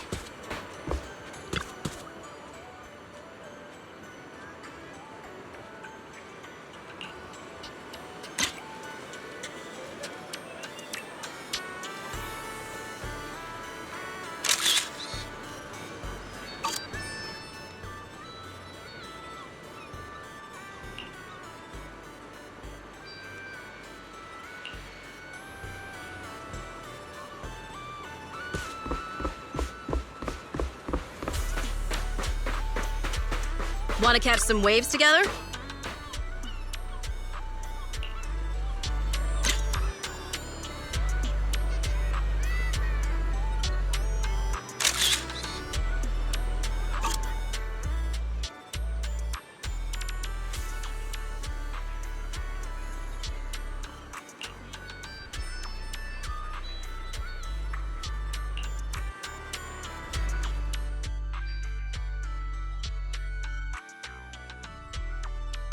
Want to catch some waves together?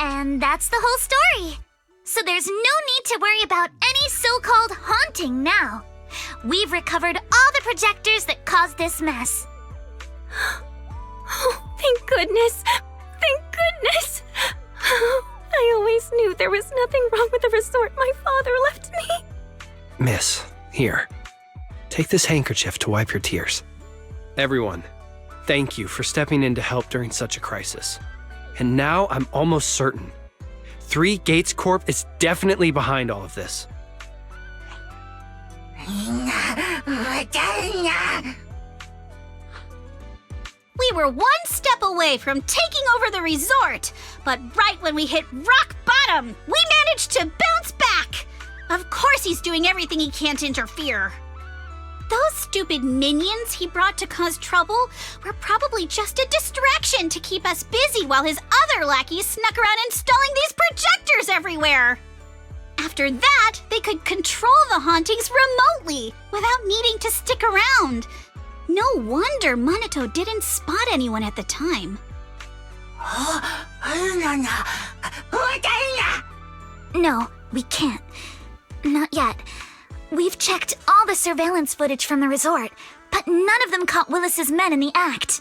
And that's the whole story. So there's no need to worry about any so-called haunting now. We've recovered all the projectors that caused this mess. Oh, thank goodness! Thank goodness! I always knew there was nothing wrong with the resort my father left me. Miss, here. Take this handkerchief to wipe your tears. Everyone, thank you for stepping in to help during such a crisis. And now I'm almost certain. 3 Gates Corp is definitely behind all of this. We were one step away from taking over the resort, but right when we hit rock bottom, we managed to bounce back. Of course he's doing everything he can to interfere. Those stupid minions he brought to cause trouble were probably just a distraction to keep us busy while his other lackeys snuck around installing these projectors everywhere. After that, they could control the hauntings remotely without needing to stick around. No wonder Monato didn't spot anyone at the time. No, we can't. Not yet. We've checked all the surveillance footage from the resort, but none of them caught Willis's men in the act.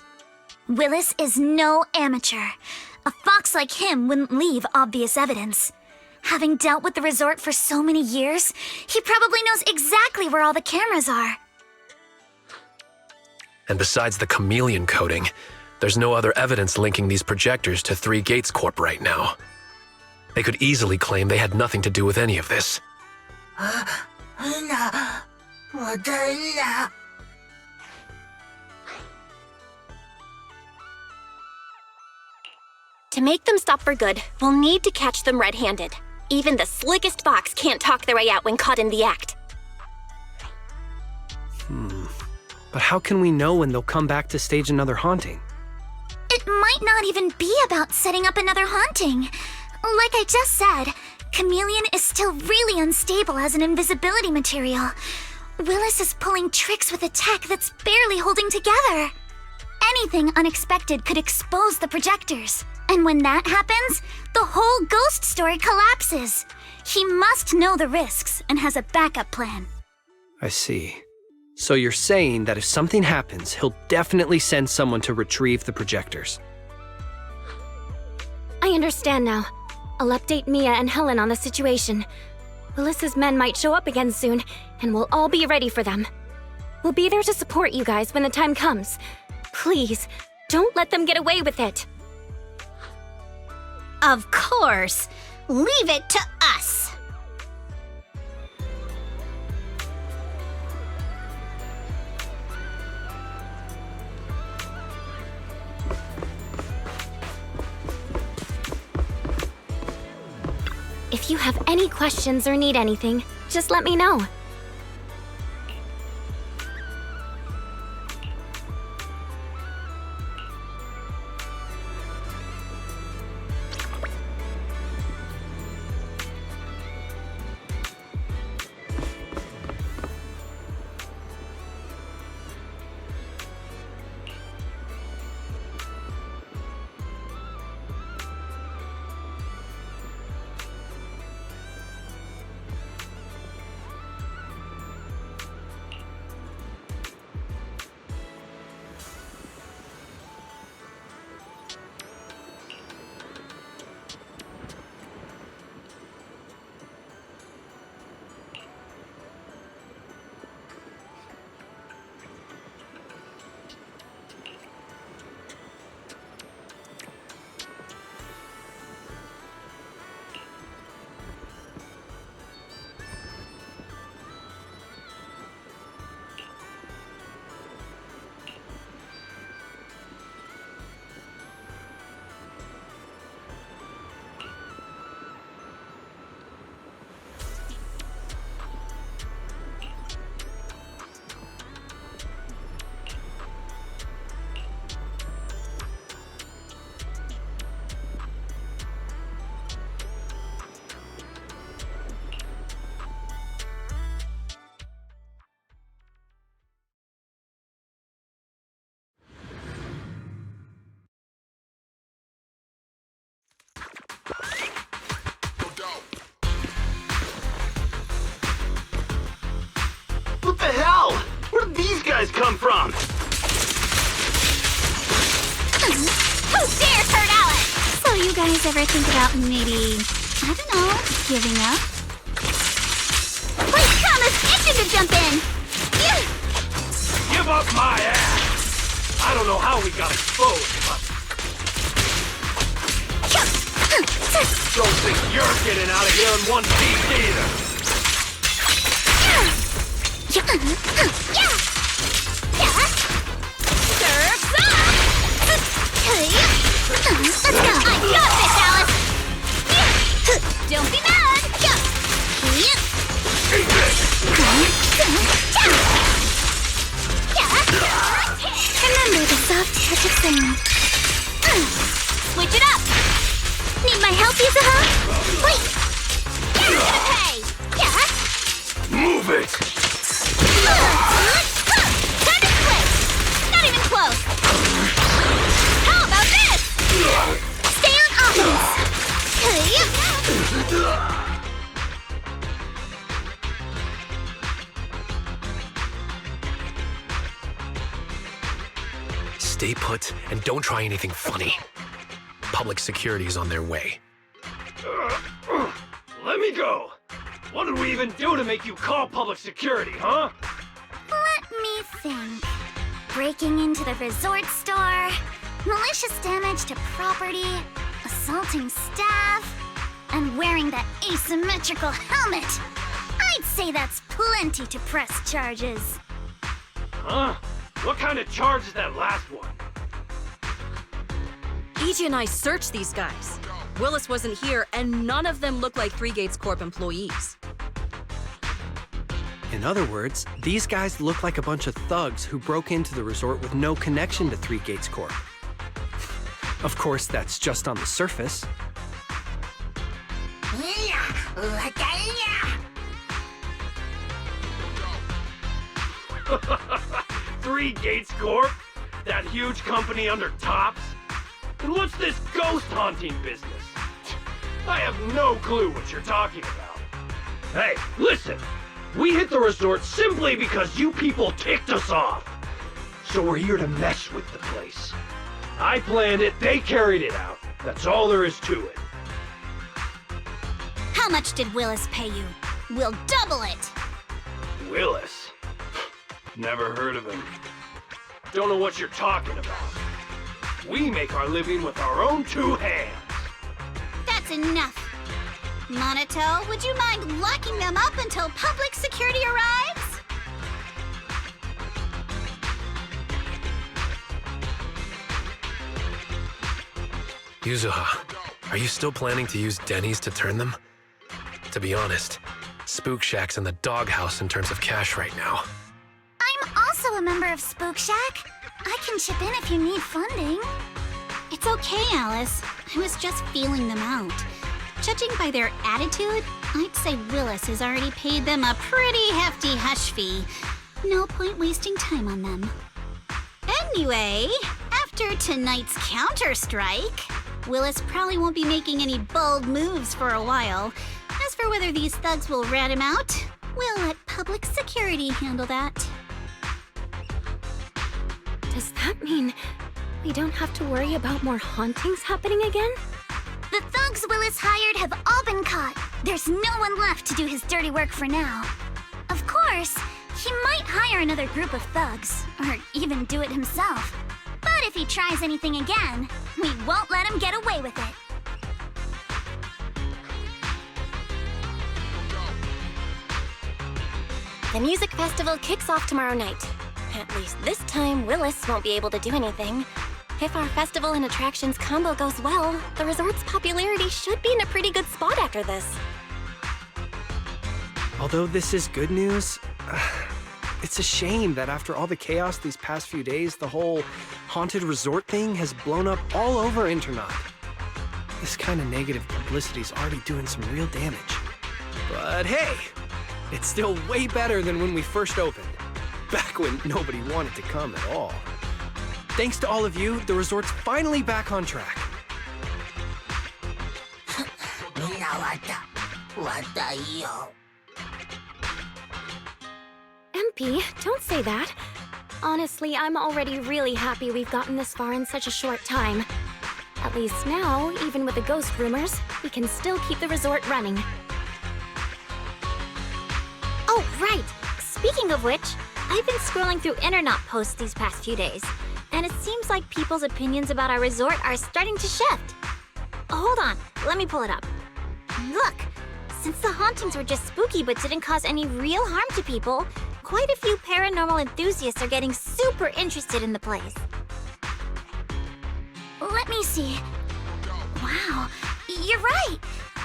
Willis is no amateur. A fox like him wouldn't leave obvious evidence. Having dealt with the resort for so many years, he probably knows exactly where all the cameras are. And besides the chameleon coating, there's no other evidence linking these projectors to 3 Gates Corp right now. They could easily claim they had nothing to do with any of this. To make them stop for good, we'll need to catch them red-handed. Even the slickest fox can't talk their way out when caught in the act. But how can we know when they'll come back to stage another haunting? It might not even be about setting up another haunting. Like I just said, Chameleon is still really unstable as an invisibility material. Willis is pulling tricks with a tech that's barely holding together. Anything unexpected could expose the projectors. And when that happens, the whole ghost story collapses. He must know the risks and has a backup plan. I see. So you're saying that if something happens, he'll definitely send someone to retrieve the projectors. I understand now. I'll update Mia and Helen on the situation. Willis's men might show up again soon, and we'll all be ready for them. We'll be there to support you guys when the time comes. Please, don't let them get away with it. Of course. Leave it to us. If you have any questions or need anything, just let me know. What the hell? Where did these guys come from? Who dares hurt Alice? So you guys ever think about maybe, I don't know, giving up? Wait, Kama's itching to jump in! Give up my ass! I don't know how we got exposed, but... Don't think you're getting out of here in one piece either! Surf's up! Let's go! I got this, Alice! Don't be mad! Go! Remember the soft touch of sand. Switch it up! Need my help, Yuzuha? Wait! You're gonna pay! Move it! Time to switch! Not even close! How about this? Stay on offense. Stay put and don't try anything funny. Public security is on their way. Let me go! What did we even do to make you call public security, huh? Let me think. Breaking into the resort store, malicious damage to property, assaulting staff, and wearing that asymmetrical helmet. I'd say that's plenty to press charges. Huh? What kind of charge is that last one? EJ and I searched these guys. Willis wasn't here, and none of them look like Three Gates Corp employees. In other words, these guys look like a bunch of thugs who broke into the resort with no connection to Three Gates Corp. Of course, that's just on the surface. Three Gates Corp? That huge company under Tops? And what's this ghost haunting business? I have no clue what you're talking about. Hey, listen! We hit the resort simply because you people ticked us off. So we're here to mess with the place. I planned it, they carried it out. That's all there is to it. How much did Willis pay you? We'll double it! Willis? Never heard of him. Don't know what you're talking about. We make our living with our own two hands. That's enough. Monato, would you mind locking them up until public security arrives? Yuzuha, are you still planning to use Denny's to turn them? To be honest, Spook Shack's in the doghouse in terms of cash right now. I'm also a member of Spook Shack. I can chip in if you need funding. It's okay, Alice. I was just feeling them out. Judging by their attitude, I'd say Willis has already paid them a pretty hefty hush fee. No point wasting time on them. Anyway, after tonight's counter-strike, Willis probably won't be making any bold moves for a while. As for whether these thugs will rat him out, we'll let public security handle that. Does that mean we don't have to worry about more hauntings happening again? The thugs Willis hired have all been caught. There's no one left to do his dirty work for now. Of course, he might hire another group of thugs, or even do it himself. But if he tries anything again, we won't let him get away with it. The music festival kicks off tomorrow night. At least this time, Willis won't be able to do anything. If our festival and attractions combo goes well, the resort's popularity should be in a pretty good spot after this. Although this is good news, it's a shame that after all the chaos these past few days, the whole haunted resort thing has blown up all over Internet. This kind of negative publicity is already doing some real damage. But hey, it's still way better than when we first opened, back when nobody wanted to come at all. Thanks to all of you, the resort's finally back on track. MP, don't say that. Honestly, I'm already really happy we've gotten this far in such a short time. At least now, even with the ghost rumors, we can still keep the resort running. Oh, right! Speaking of which, I've been scrolling through internet posts these past few days, and it seems like people's opinions about our resort are starting to shift. Hold on, let me pull it up. Look, since the hauntings were just spooky but didn't cause any real harm to people, quite a few paranormal enthusiasts are getting super interested in the place. Let me see. Wow, you're right.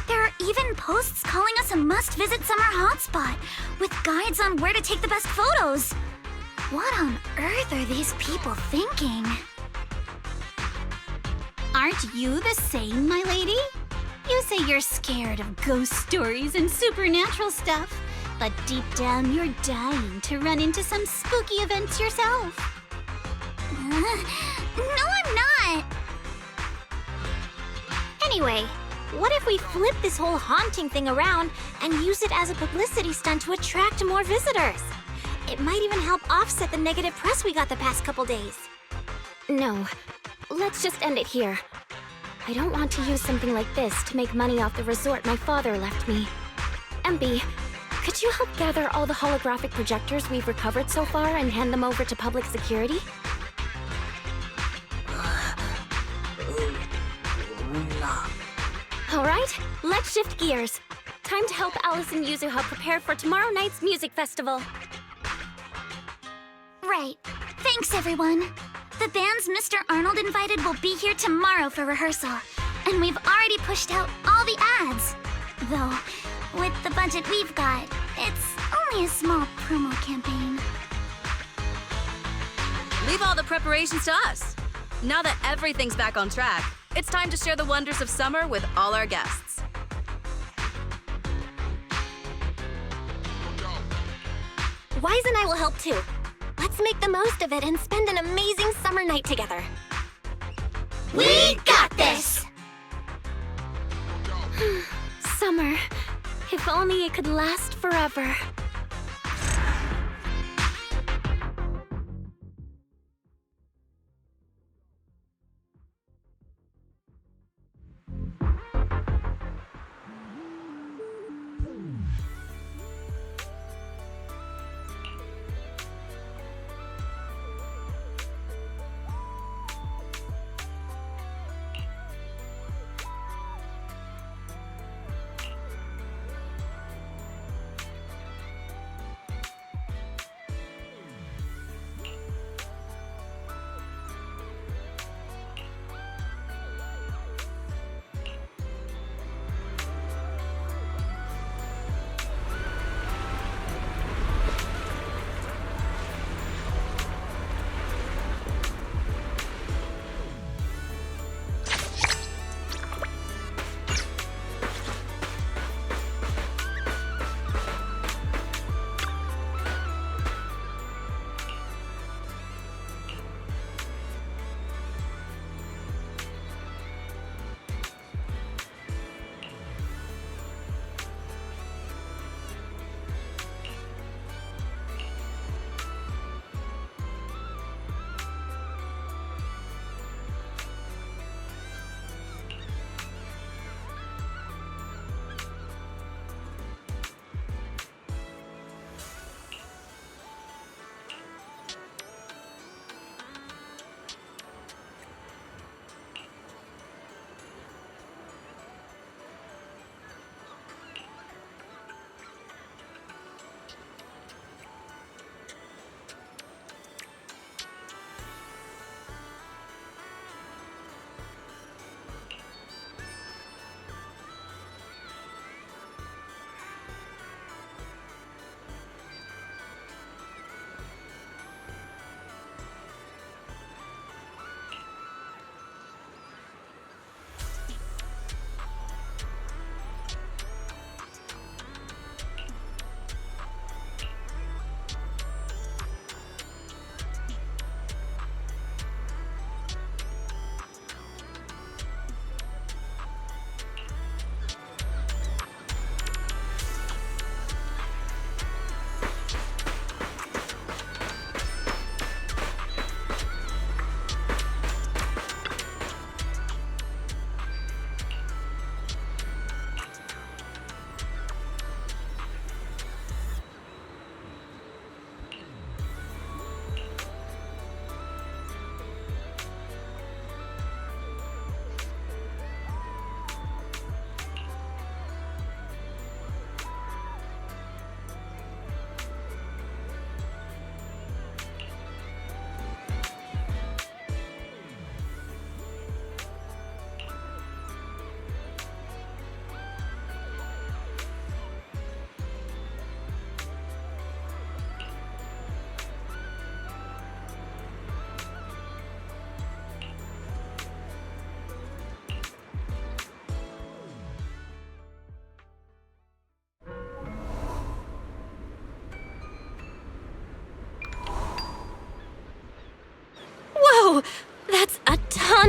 There are even posts calling us a must-visit summer hotspot, with guides on where to take the best photos. What on earth are these people thinking? Aren't you the same, my lady? You say you're scared of ghost stories and supernatural stuff, but deep down you're dying to run into some spooky events yourself. No, I'm not. Anyway, what if we flip this whole haunting thing around and use it as a publicity stunt to attract more visitors? It might even help offset the negative press we got the past couple days. No, let's just end it here. I don't want to use something like this to make money off the resort my father left me. MB, could you help gather all the holographic projectors we've recovered so far and hand them over to public security? Alright, let's shift gears. Time to help Alice and Yuzuha prepare for tomorrow night's music festival. Right. Thanks, everyone. The bands Mr. Arnold invited will be here tomorrow for rehearsal, and we've already pushed out all the ads. Though, with the budget we've got, it's only a small promo campaign. Leave all the preparations to us. Now that everything's back on track, it's time to share the wonders of summer with all our guests. Wise and I will help too. Let's make the most of it and spend an amazing summer night together. We got this! Summer. If only it could last forever.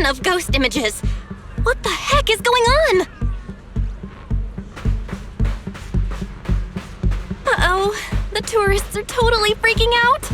ton of ghost images. What the heck is going on? Uh-oh, the tourists are totally freaking out.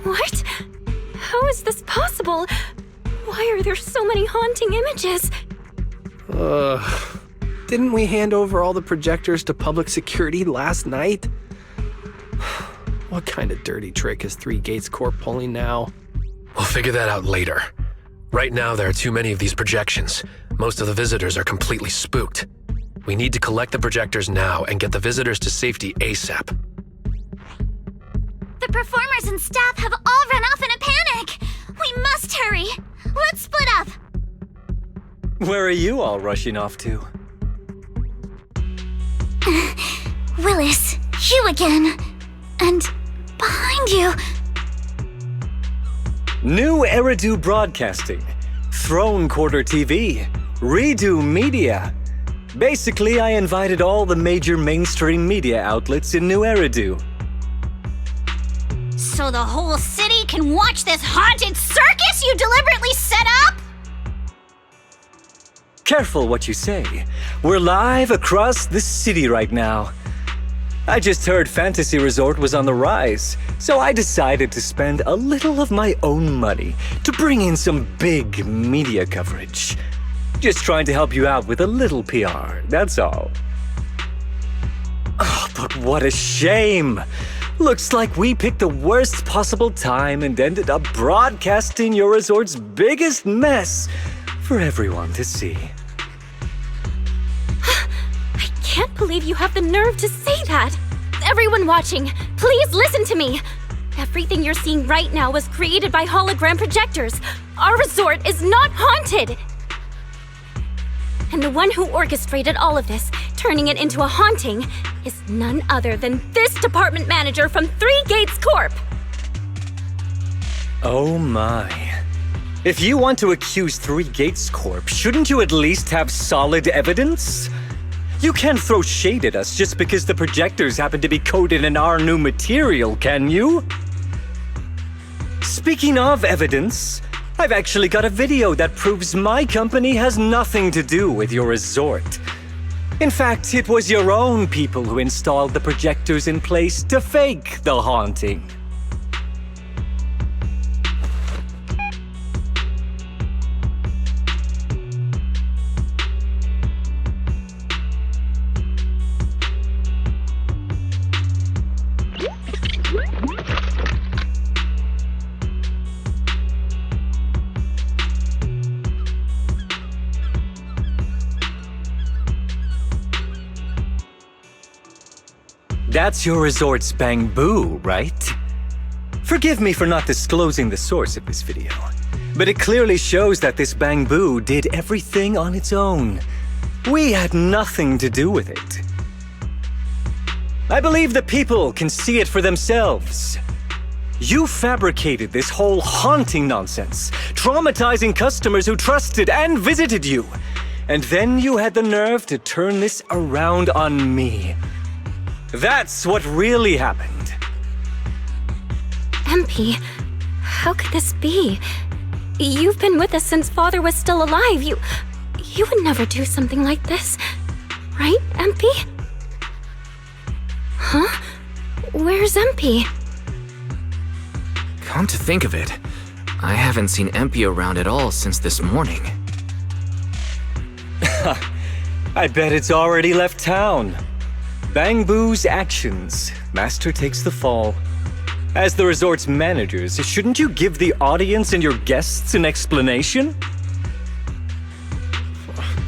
What? How is this possible? Why are there so many haunting images? Didn't we hand over all the projectors to public security last night? What kind of dirty trick is Three Gates Corp pulling now? We'll figure that out later. Right now, there are too many of these projections. Most of the visitors are completely spooked. We need to collect the projectors now and get the visitors to safety ASAP. The performers and staff have all run off in a panic! We must hurry! Let's split up! Where are you all rushing off to? Willis, you again. And behind you. New Eridu Broadcasting, Throne Quarter TV, Ridu Media. Basically, I invited all the major mainstream media outlets in New Eridu. So the whole city can watch this haunted circus you deliberately set up? Careful what you say. We're live across the city right now. I just heard Fantasy Resort was on the rise, so I decided to spend a little of my own money to bring in some big media coverage. Just trying to help you out with a little PR, that's all. Oh, but what a shame! Looks like we picked the worst possible time and ended up broadcasting your resort's biggest mess for everyone to see. I can't believe you have the nerve to say that! Everyone watching, please listen to me. Everything you're seeing right now was created by hologram projectors. Our resort is not haunted. And the one who orchestrated all of this, turning it into a haunting, is none other than this department manager from Three Gates Corp. Oh my. If you want to accuse Three Gates Corp, shouldn't you at least have solid evidence? You can't throw shade at us just because the projectors happen to be coated in our new material, can you? Speaking of evidence, I've actually got a video that proves my company has nothing to do with your resort. In fact, it was your own people who installed the projectors in place to fake the haunting. That's your resort's bamboo, right? Forgive me for not disclosing the source of this video, but it clearly shows that this bamboo did everything on its own. We had nothing to do with it. I believe the people can see it for themselves. You fabricated this whole haunting nonsense, traumatizing customers who trusted and visited you. And then you had the nerve to turn this around on me. That's what really happened. MP, how could this be? You've been with us since Father was still alive. You would never do something like this. Right, MP? Huh? Where's MP? Come to think of it, I haven't seen MP around at all since this morning. I bet it's already left town. Bamboo's actions. Master takes the fall. As the resort's managers, shouldn't you give the audience and your guests an explanation?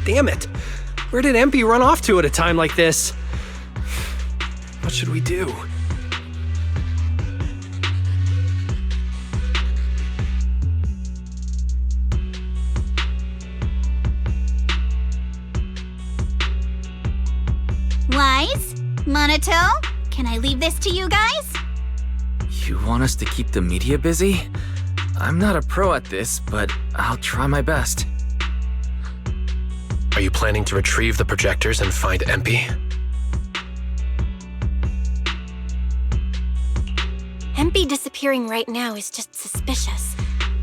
Damn it! Where did MP run off to at a time like this? What should we do? Wise? Monato? Can I leave this to you guys? You want us to keep the media busy? I'm not a pro at this, but I'll try my best. Are you planning to retrieve the projectors and find MP? MP disappearing right now is just suspicious.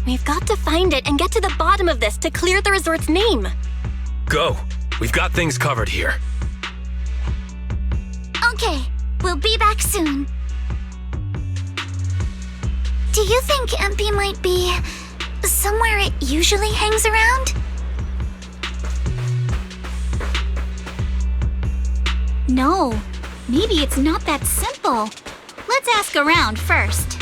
We've got to find it and get to the bottom of this to clear the resort's name. Go! We've got things covered here. Okay, we'll be back soon. Do you think MP might be somewhere it usually hangs around? No, maybe it's not that simple. Let's ask around first.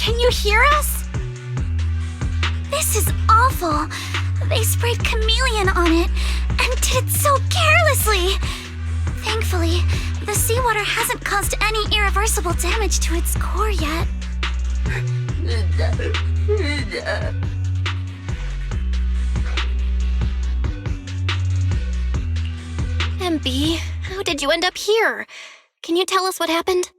Can you hear us? This is awful. They sprayed chameleon on it and did it so carelessly. Thankfully, the seawater hasn't caused any irreversible damage to its core yet. MP, how did you end up here? Can you tell us what happened?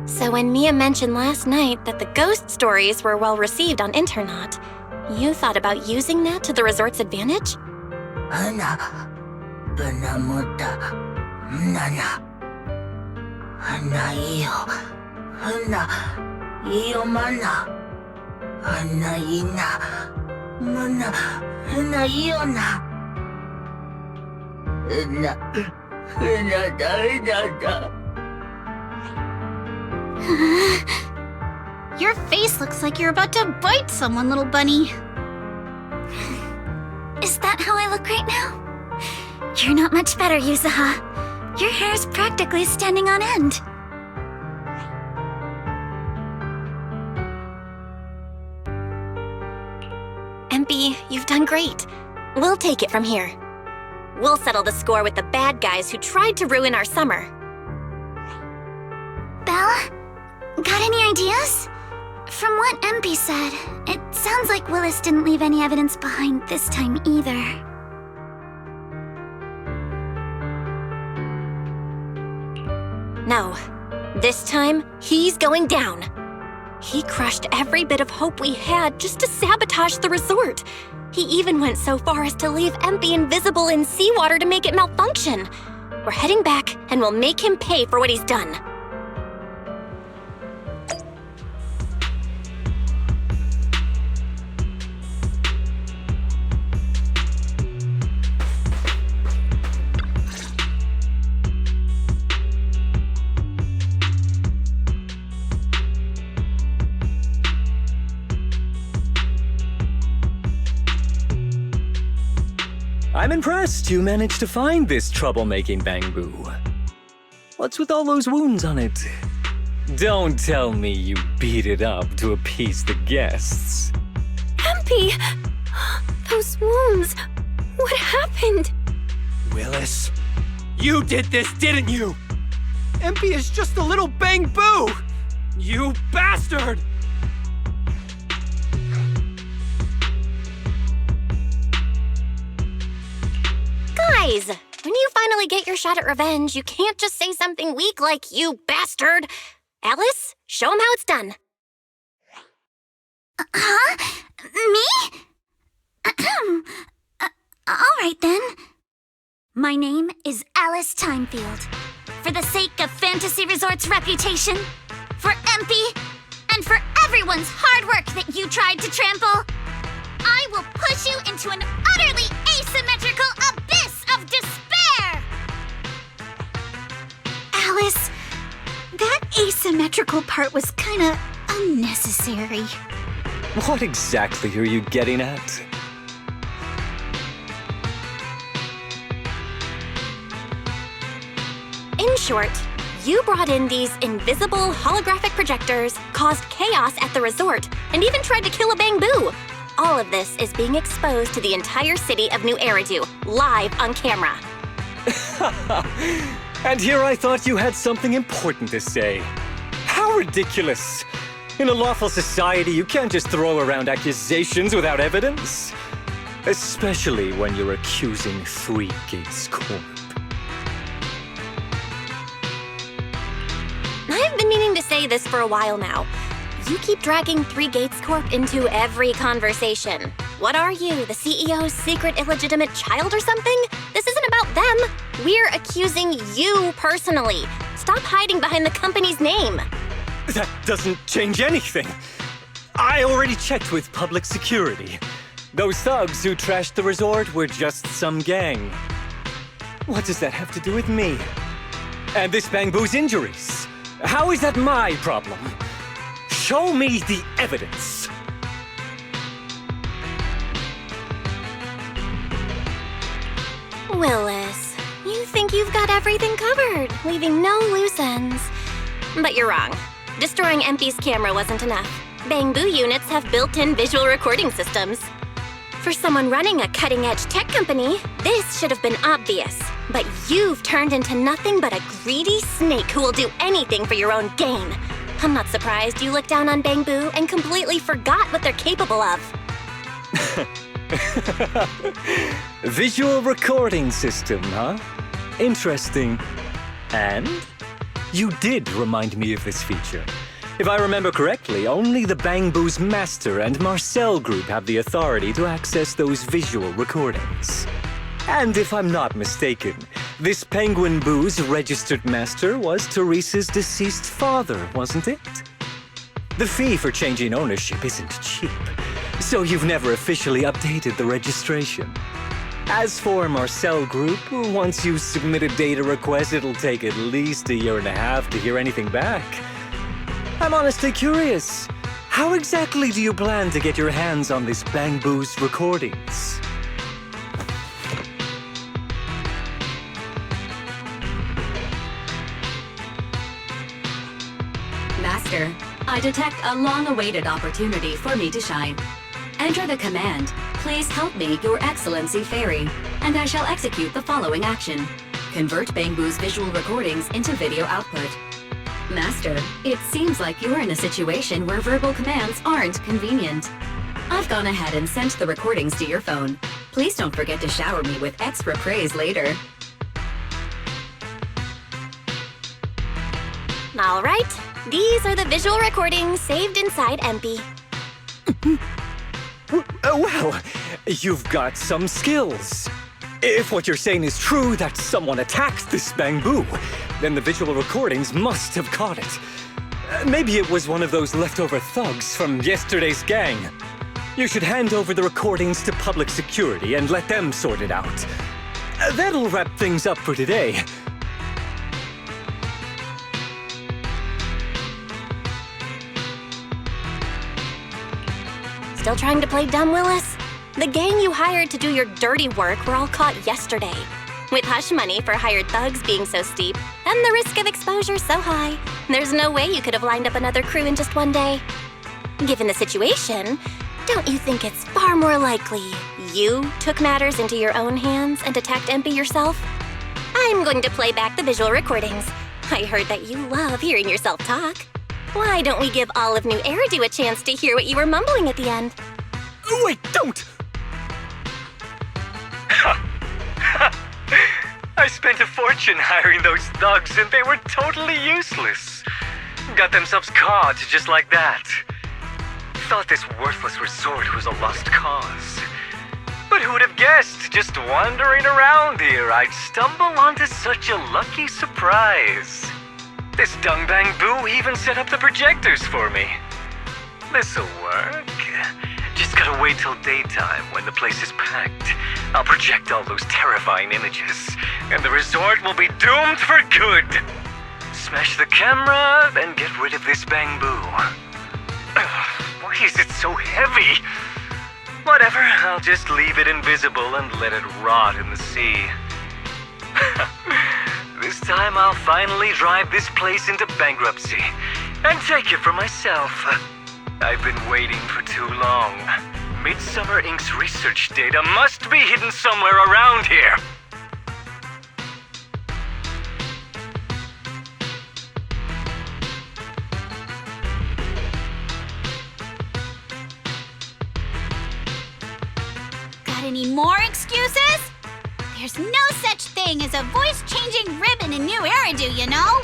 So when Mia mentioned last night that the ghost stories were well received on Internet, you thought about using that to the resort's advantage? Your face looks like you're about to bite someone, little bunny. Is that how I look right now? You're not much better, Yuzuha. Your hair's practically standing on end. MP, you've done great. We'll take it from here. We'll settle the score with the bad guys who tried to ruin our summer. Belle? Got any ideas? From what MP said, it sounds like Willis didn't leave any evidence behind this time either. No. This time, he's going down. He crushed every bit of hope we had just to sabotage the resort. He even went so far as to leave MP invisible in seawater to make it malfunction. We're heading back, and we'll make him pay for what he's done. I'm impressed you managed to find this troublemaking bamboo. What's with all those wounds on it? Don't tell me you beat it up to appease the guests. MP! Those wounds! What happened? Willis, you did this, didn't you? MP is just a little bamboo! You bastard! Guys, when you finally get your shot at revenge, you can't just say something weak like, "You bastard!" Alice, show him how it's done. Huh? Me? All right then. My name is Alice Timefield. For the sake of Fantasy Resort's reputation, for MP, and for everyone's hard work that you tried to trample, I will push you into an utterly asymmetrical abyss of despair! Alice, that asymmetrical part was kinda unnecessary. What exactly are you getting at? In short, you brought in these invisible holographic projectors, caused chaos at the resort, and even tried to kill a bamboo. All of this is being exposed to the entire city of New Eridu, live on camera. And here I thought you had something important to say. How ridiculous! In a lawful society, you can't just throw around accusations without evidence. Especially when you're accusing Three Gates Corp. I've been meaning to say this for a while now. You keep dragging Three Gates Corp into every conversation. What are you, the CEO's secret illegitimate child or something? This isn't about them. We're accusing you personally. Stop hiding behind the company's name. That doesn't change anything. I already checked with public security. Those thugs who trashed the resort were just some gang. What does that have to do with me? And this Bangbu's injuries? How is that my problem? Show me the evidence. Willis, you think you've got everything covered, leaving no loose ends. But you're wrong. Destroying MP's camera wasn't enough. Bangbu units have built-in visual recording systems. For someone running a cutting-edge tech company, this should have been obvious. But you've turned into nothing but a greedy snake who will do anything for your own gain. I'm not surprised you looked down on Bangbu and completely forgot what they're capable of. Visual recording system, huh? Interesting. And? You did remind me of this feature. If I remember correctly, only the Bangbu's Master and Marcel group have the authority to access those visual recordings. And if I'm not mistaken, this Penguin Boo's registered master was Teresa's deceased father, wasn't it? The fee for changing ownership isn't cheap, so you've never officially updated the registration. As for Marcel Group, once you submit a data request, it'll take at least 1.5 years to hear anything back. I'm honestly curious. How exactly do you plan to get your hands on this Bangbu's recordings? Master, I detect a long-awaited opportunity for me to shine. Enter the command, "Please help me, Your Excellency Fairy," and I shall execute the following action. Convert Bangbu's visual recordings into video output. Master, it seems like you're in a situation where verbal commands aren't convenient. I've gone ahead and sent the recordings to your phone. Please don't forget to shower me with extra praise later. All right, these are the visual recordings saved inside MP. Well, you've got some skills. If what you're saying is true, that someone attacked this Bangbu, then the visual recordings must have caught it. Maybe it was one of those leftover thugs from yesterday's gang. You should hand over the recordings to public security and let them sort it out. That'll wrap things up for today. Still trying to play dumb, Willis? The gang you hired to do your dirty work were all caught yesterday. With hush money for hired thugs being so steep, and the risk of exposure so high, there's no way you could have lined up another crew in just one day. Given the situation, don't you think it's far more likely you took matters into your own hands and attacked MP yourself? I'm going to play back the visual recordings. I heard that you love hearing yourself talk. Why don't we give all of New Eridu a chance to hear what you were mumbling at the end? Wait, don't! I spent a fortune hiring those thugs and they were totally useless. Got themselves caught just like that. Thought this worthless resort was a lost cause. But who would have guessed, just wandering around here, I'd stumble onto such a lucky surprise. This dung Bangbu even set up the projectors for me. This'll work. Just gotta wait till daytime when the place is packed. I'll project all those terrifying images, and the resort will be doomed for good. Smash the camera, then get rid of this Bangbu. Why is it so heavy? Whatever, I'll just leave it invisible and let it rot in the sea. This time I'll finally drive this place into bankruptcy and take it for myself. I've been waiting for too long. Midsummer Inc.'s research data must be hidden somewhere around here. Got any more excuses? There's no such thing as a voice-changing ribbon in New Eridu, you know?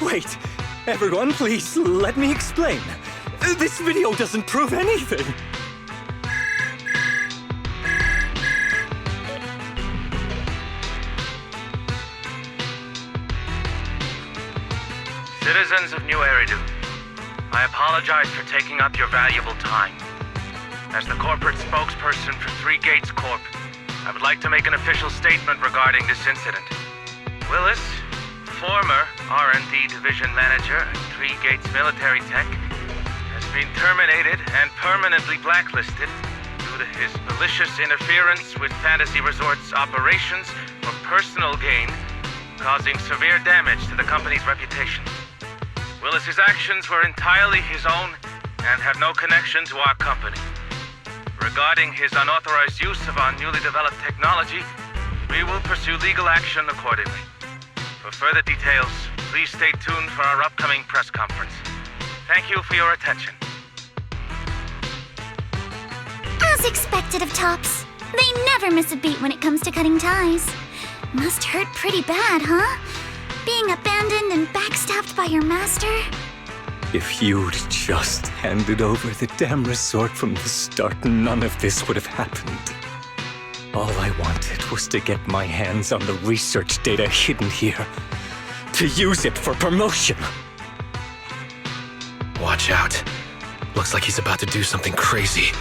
Wait, everyone, please let me explain. This video doesn't prove anything. Citizens of New Eridu, I apologize for taking up your valuable time. As the corporate spokesperson for Three Gates Corp., I would like to make an official statement regarding this incident. Willis, former R&D division manager at Three Gates Military Tech, has been terminated and permanently blacklisted due to his malicious interference with Fantasy Resort's operations for personal gain, causing severe damage to the company's reputation. Willis's actions were entirely his own and have no connection to our company. Regarding his unauthorized use of our newly developed technology, we will pursue legal action accordingly. For further details, please stay tuned for our upcoming press conference. Thank you for your attention. As expected of Tops, they never miss a beat when it comes to cutting ties. Must hurt pretty bad, huh? Being abandoned and backstabbed by your master? If you'd just handed over the damn resort from the start, none of this would have happened. All I wanted was to get my hands on the research data hidden here, to use it for promotion. Watch out. Looks like he's about to do something crazy.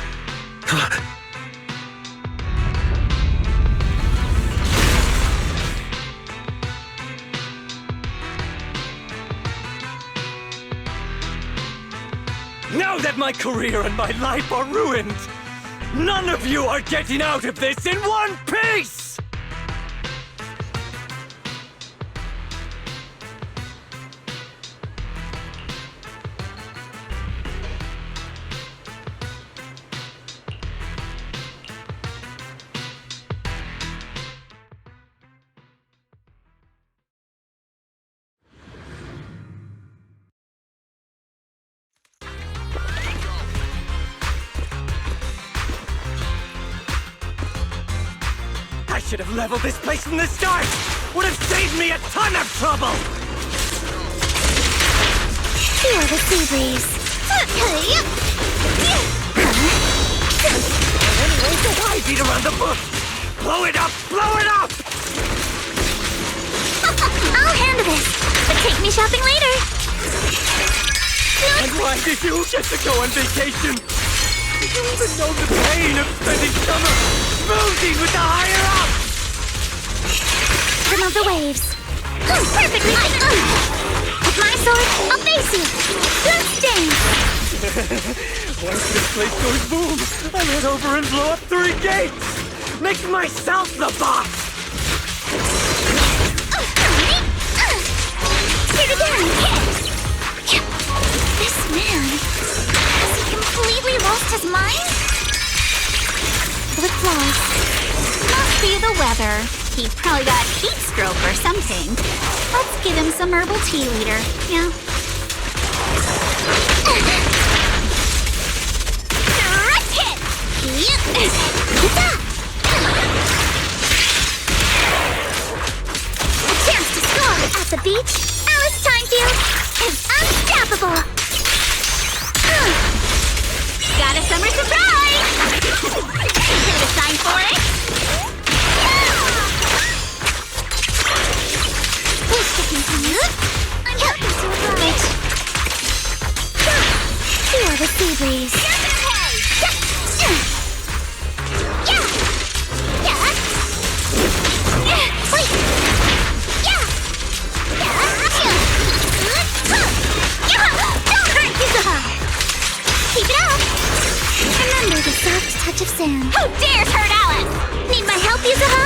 Now that my career and my life are ruined, none of you are getting out of this in one piece! I should have leveled this place from the start! Would have saved me a ton of trouble! Feel the sea breeze. Why beat around the bush? Blow it up! Blow it up! I'll handle this, but take me shopping later. And why did you get to go on vacation? Did you even know the pain of spending summer smoozing with the higher-ups? Rhythm of the waves. Perfectly. With my sword, I'll face you. Let's dance. Once this place goes boom, I'll head over and blow up Three Gates! Make myself the boss! Here again. This man, has he completely lost his mind? Lip gloss. Must be the weather. He probably got heat stroke or something. Let's give him some herbal tea later. Yeah. Direct hit! A chance to score at the beach. Alice Timefield is unstoppable. Got a summer surprise! Give it a sign for it. Wish to continue. I'm happy to oblige. Feel the sea breeze. Keep it up! Remember the soft touch of sand. Who dares hurt Alice? Need my help, Yuzuha?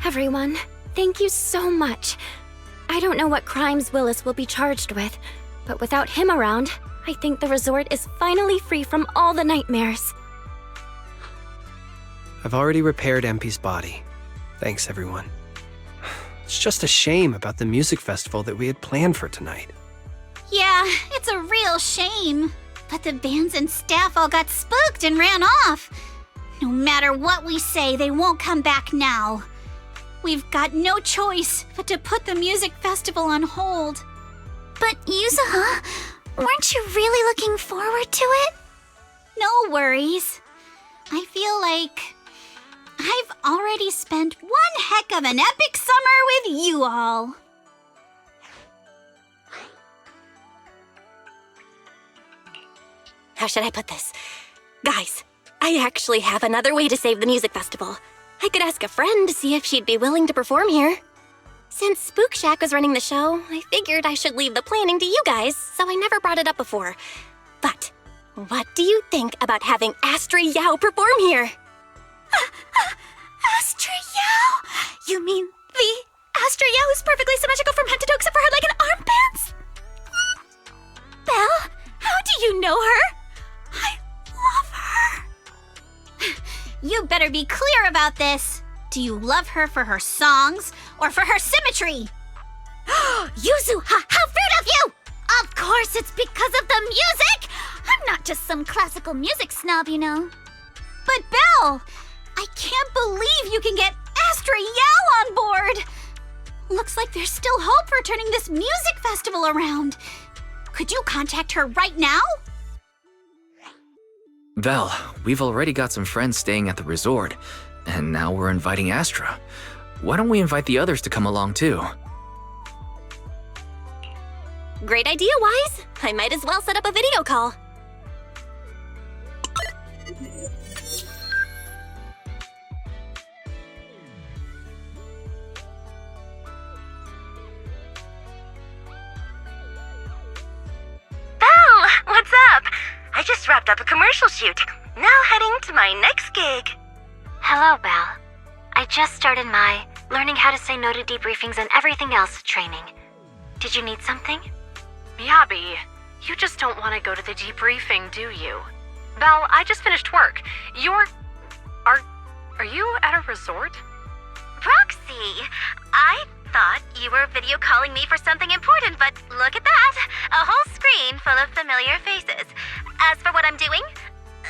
Everyone, thank you so much. I don't know what crimes Willis will be charged with, but without him around, I think the resort is finally free from all the nightmares. I've already repaired MP's body. Thanks, everyone. It's just a shame about the music festival that we had planned for tonight. Yeah, it's a real shame. But the bands and staff all got spooked and ran off. No matter what we say, they won't come back now. We've got no choice but to put the music festival on hold. But Yuzuha, weren't you really looking forward to it? No worries. I feel like I've already spent one heck of an epic summer with you all. How should I put this? Guys, I actually have another way to save the music festival. I could ask a friend to see if she'd be willing to perform here. Since Spook Shack was running the show, I figured I should leave the planning to you guys, so I never brought it up before. But what do you think about having Astra Yao perform here? Astra Yao? You mean the Astra Yao who's perfectly symmetrical from head to toe except for her leg and armpits? Belle, how do you know her? I love her. You better be clear about this. Do you love her for her songs or for her symmetry? Yuzu, how rude of you! Of course it's because of the music! I'm not just some classical music snob, you know. But Belle, I can't believe you can get Astra Yao on board! Looks like there's still hope for turning this music festival around. Could you contact her right now? Val, we've already got some friends staying at the resort, and now we're inviting Astra. Why don't we invite the others to come along too? Great idea, Wise. I might as well set up a video call. Belle, what's up? I just wrapped up a commercial shoot. Now heading to my next gig. Hello, Belle. I just started my learning how to say no to debriefings and everything else training. Did you need something? Miyabi, you just don't want to go to the debriefing, do you? Belle, I just finished work. Are you at a resort? Roxy, I thought you were video calling me for something important, but look at that! A whole screen full of familiar faces. As for what I'm doing,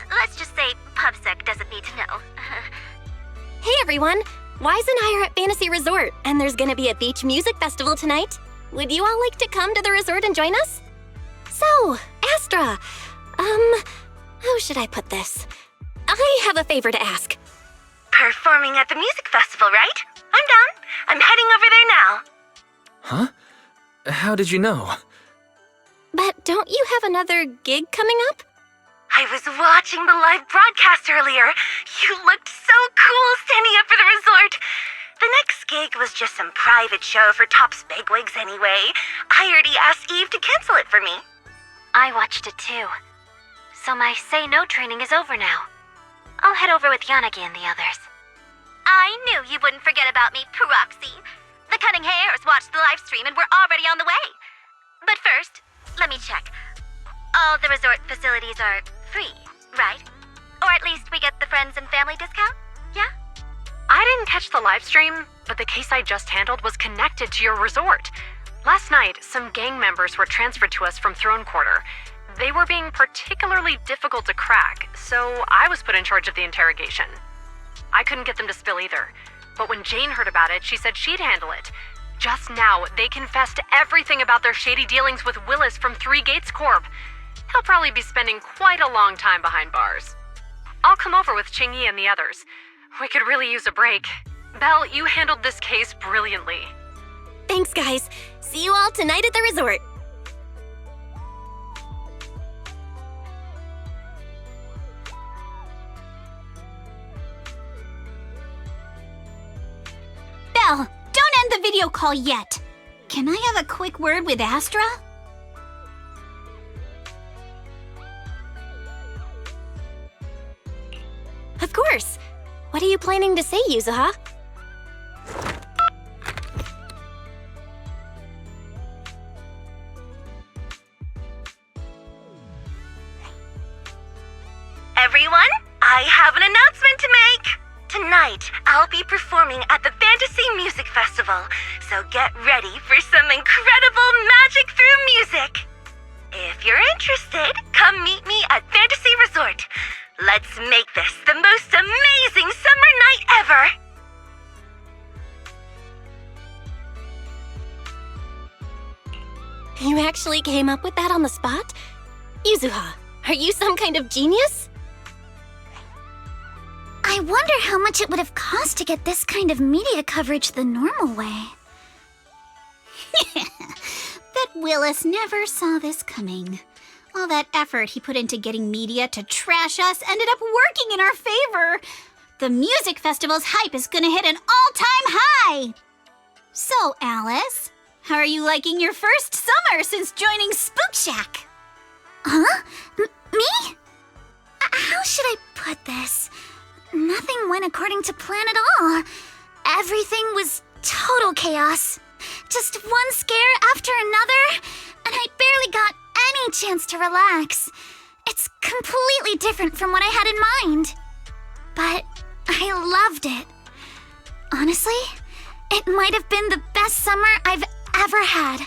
let's just say PubSec doesn't need to know. Hey everyone! Wise and I are at Fantasy Resort, and there's gonna be a beach music festival tonight. Would you all like to come to the resort and join us? So, Astra, how should I put this? I have a favor to ask. Performing at the music festival, right? I'm done. I'm heading over there now. Huh? How did you know? But don't you have another gig coming up? I was watching the live broadcast earlier. You looked so cool standing up for the resort. The next gig was just some private show for Top's bigwigs anyway. I already asked Eve to cancel it for me. I watched it too. So my say no training is over now. I'll head over with Yanagi and the others. I knew you wouldn't forget about me, Proxy. The Cunning Hairs watched the live stream and we're already on the way. But first, let me check. All the resort facilities are free, right? Or at least we get the friends and family discount, yeah? I didn't catch the live stream, but the case I just handled was connected to your resort. Last night, some gang members were transferred to us from Throne Quarter. They were being particularly difficult to crack, so I was put in charge of the interrogation. I couldn't get them to spill either, but when Jane heard about it, she said she'd handle it. Just now, they confessed everything about their shady dealings with Willis from Three Gates Corp. He'll probably be spending quite a long time behind bars. I'll come over with Qingyi and the others. We could really use a break. Belle, you handled this case brilliantly. Thanks, guys. See you all tonight at the resort. Belle, don't end the video call yet. Can I have a quick word with Astra? Of course. What are you planning to say, Yuzuha? everyone, I have an announcement to make. Tonight, I'll be performing at the Fantasy Music Festival, so get ready for some incredible magic through music. If you're interested, come meet me at Fantasy Resort. Let's make this the most amazing summer night ever! You actually came up with that on the spot? Yuzuha, are you some kind of genius? I wonder how much it would have cost to get this kind of media coverage the normal way. Bet Willis never saw this coming. All that effort he put into getting media to trash us ended up working in our favor. The music festival's hype is gonna hit an all-time high! So, Alice, how are you liking your first summer since joining Spook Shack? Huh? Me? How should I put this? Nothing went according to plan at all. Everything was total chaos. Just one scare after another, and I barely got any chance to relax. It's completely different from what I had in mind. But I loved it. Honestly, it might have been the best summer I've ever had.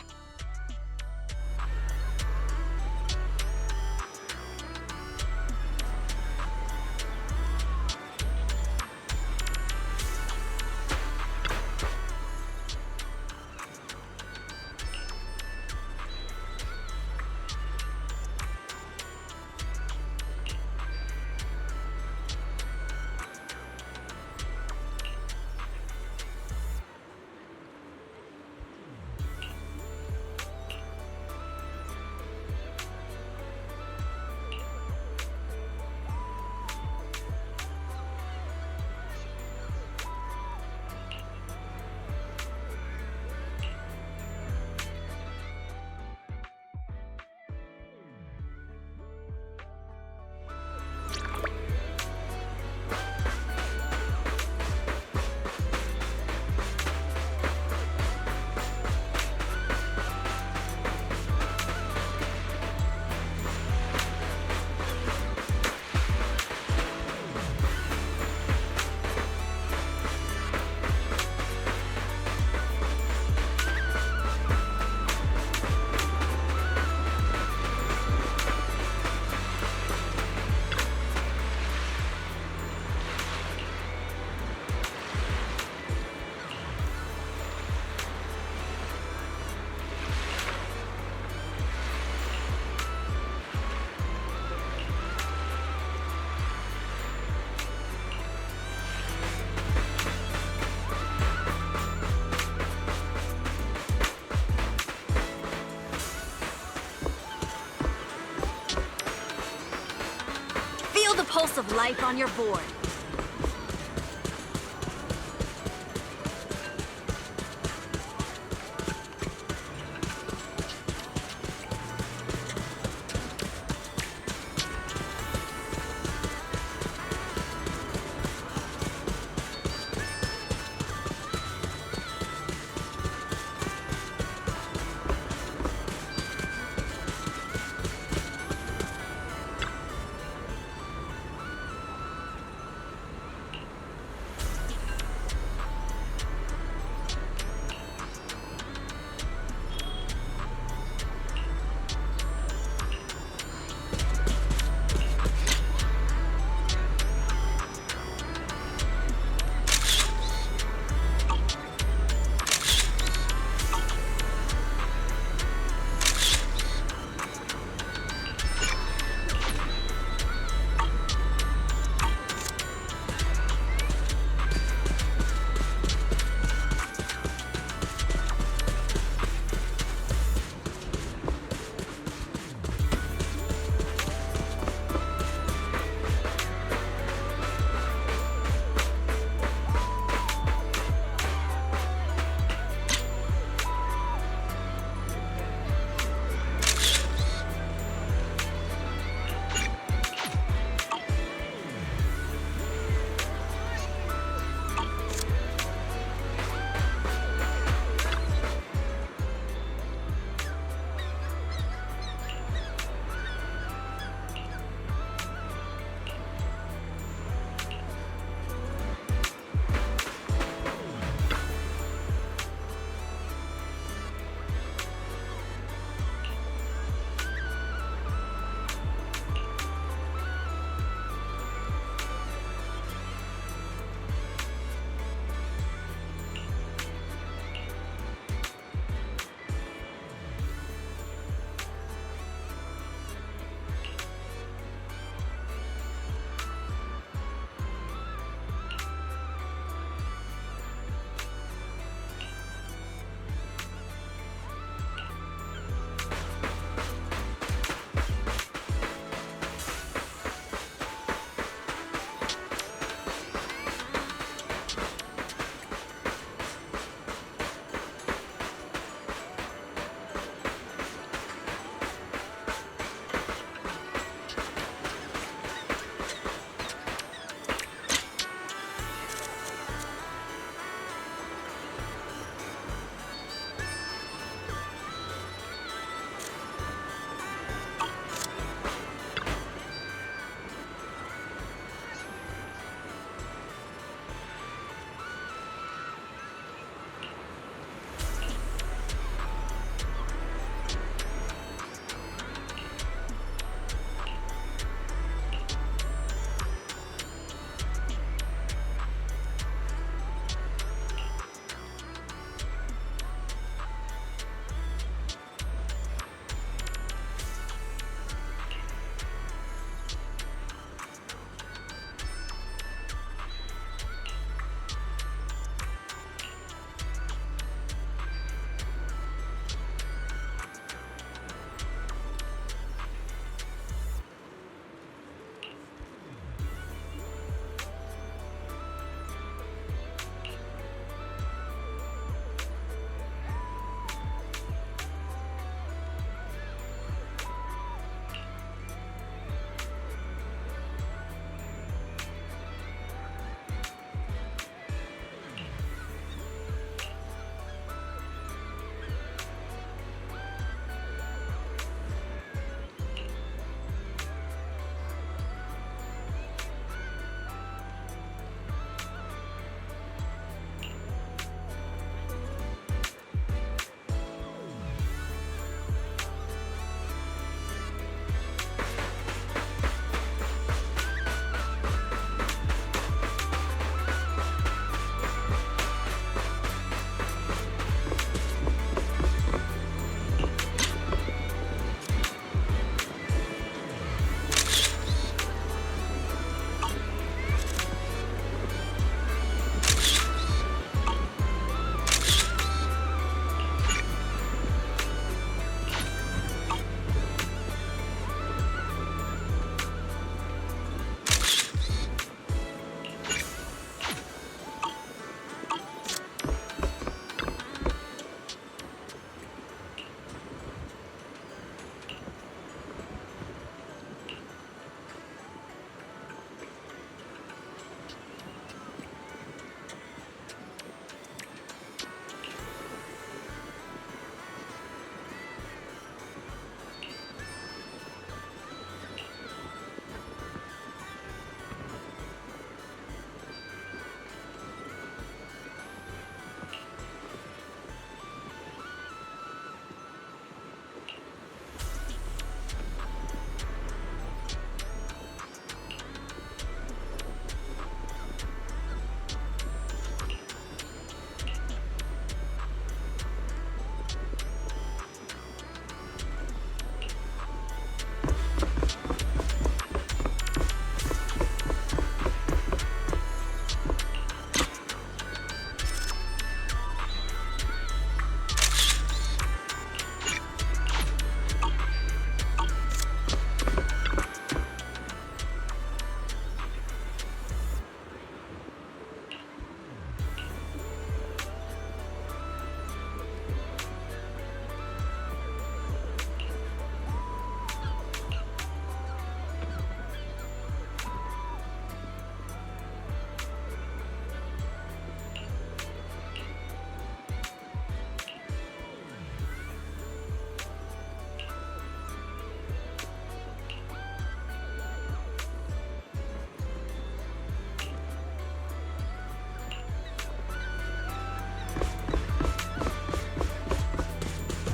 Pulse of life on your board.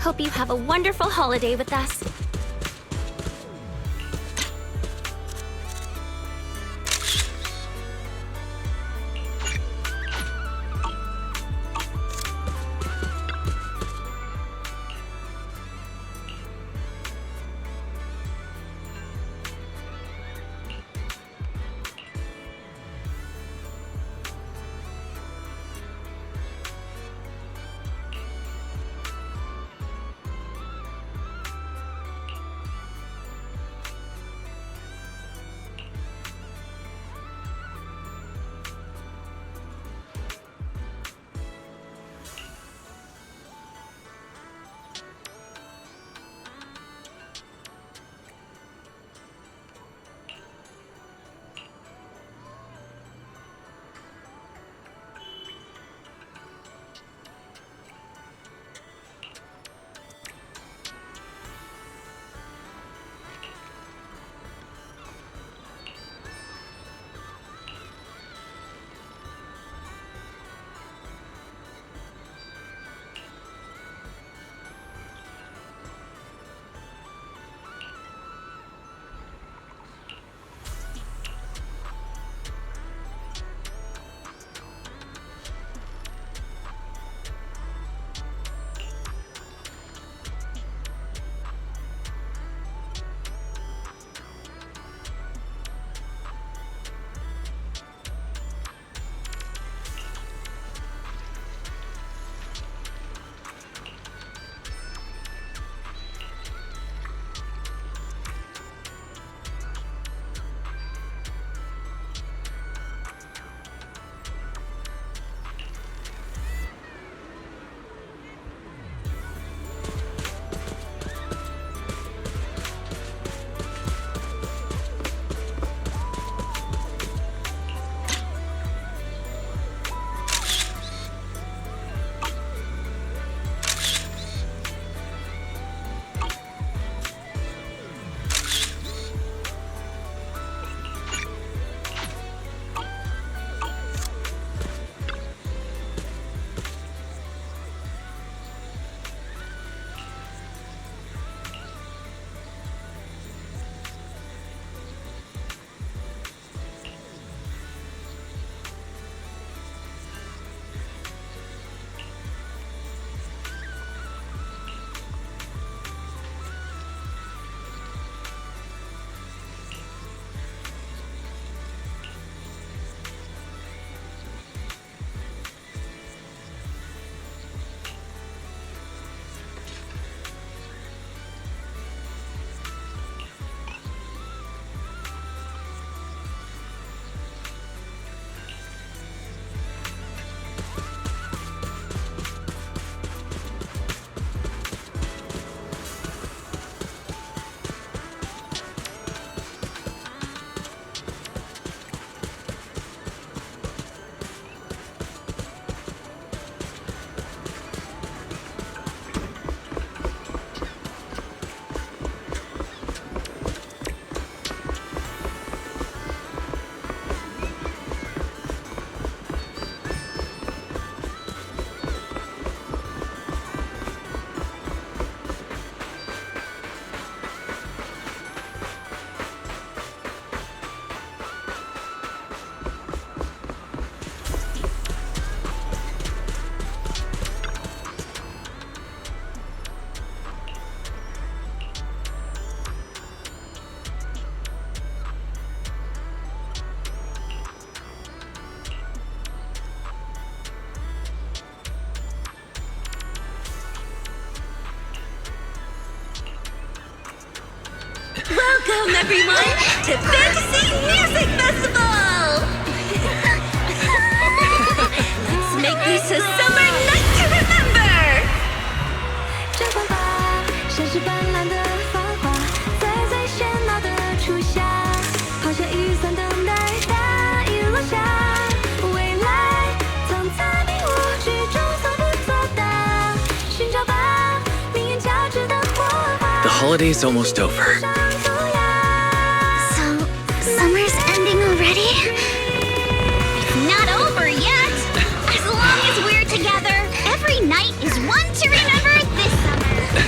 Hope you have a wonderful holiday with us. Welcome, everyone, to Fantasy Music Festival! Let's make this a summer night to remember! 绽放吧，像是斑斓的繁华，在最喧闹的初夏，抛下雨伞等待大雨落下，未来藏在你我之中，从不作答，寻找吧，命运交织的火花。 The holiday's almost over. Summer's ending already? It's not over yet! As long as we're together, every night is one to remember this summer.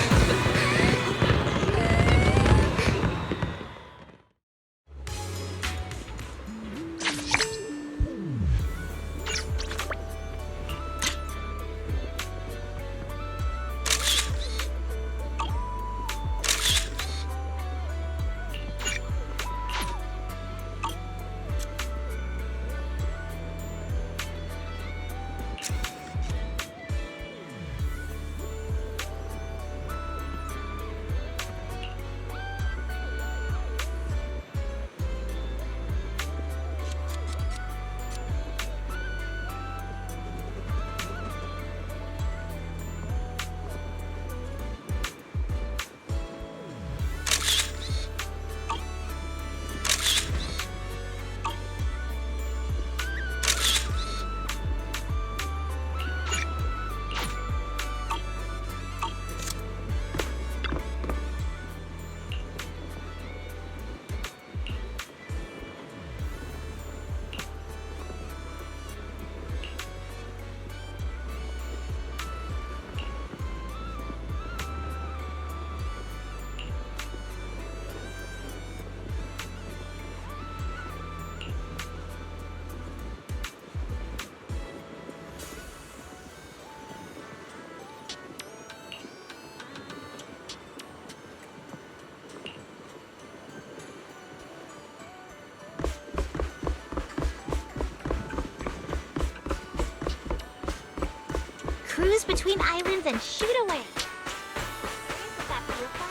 between islands and shoot away. Does that feel fun?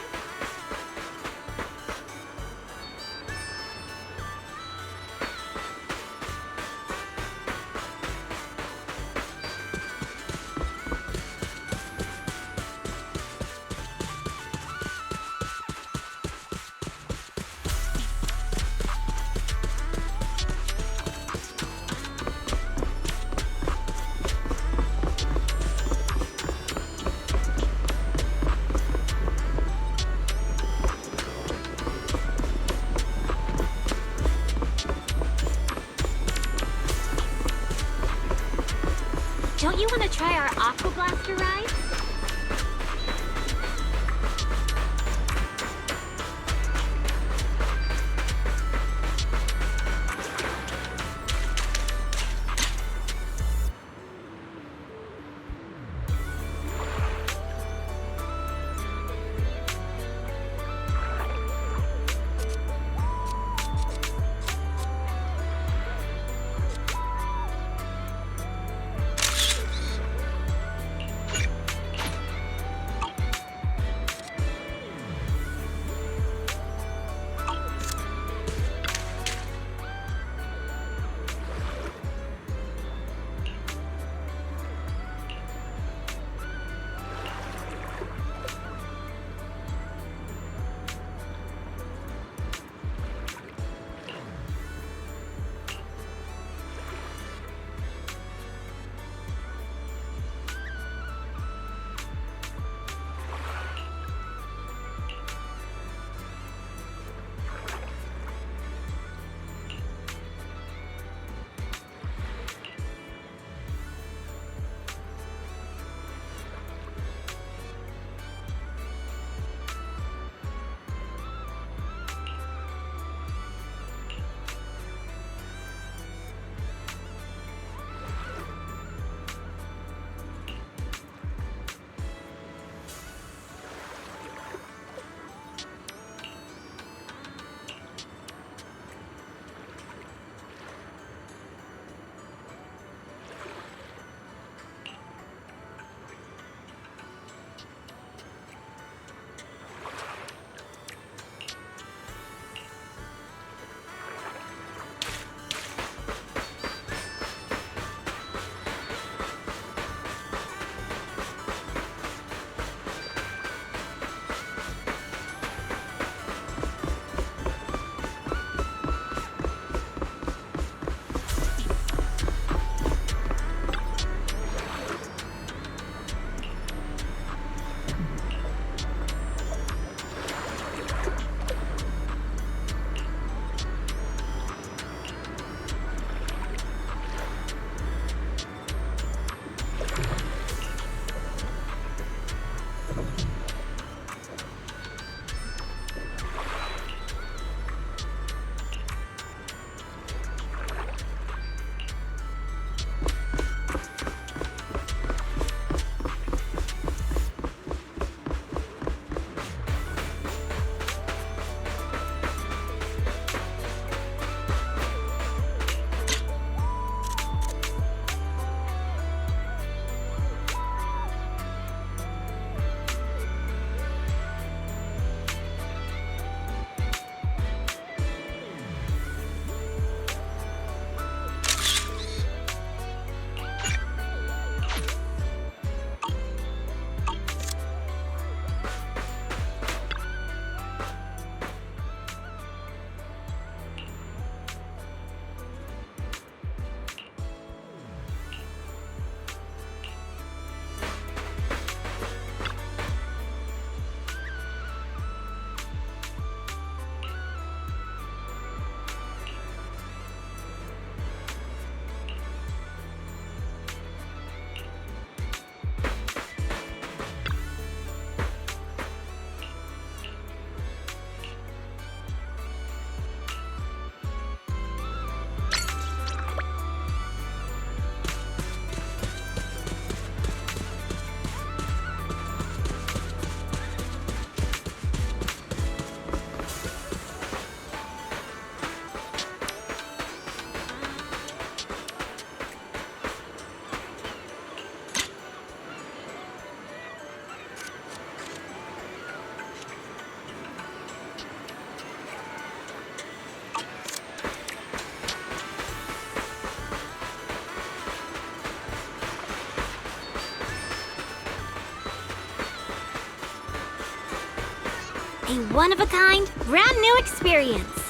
Don't you want to try our Aqua Blaster ride? A one-of-a-kind, brand new experience.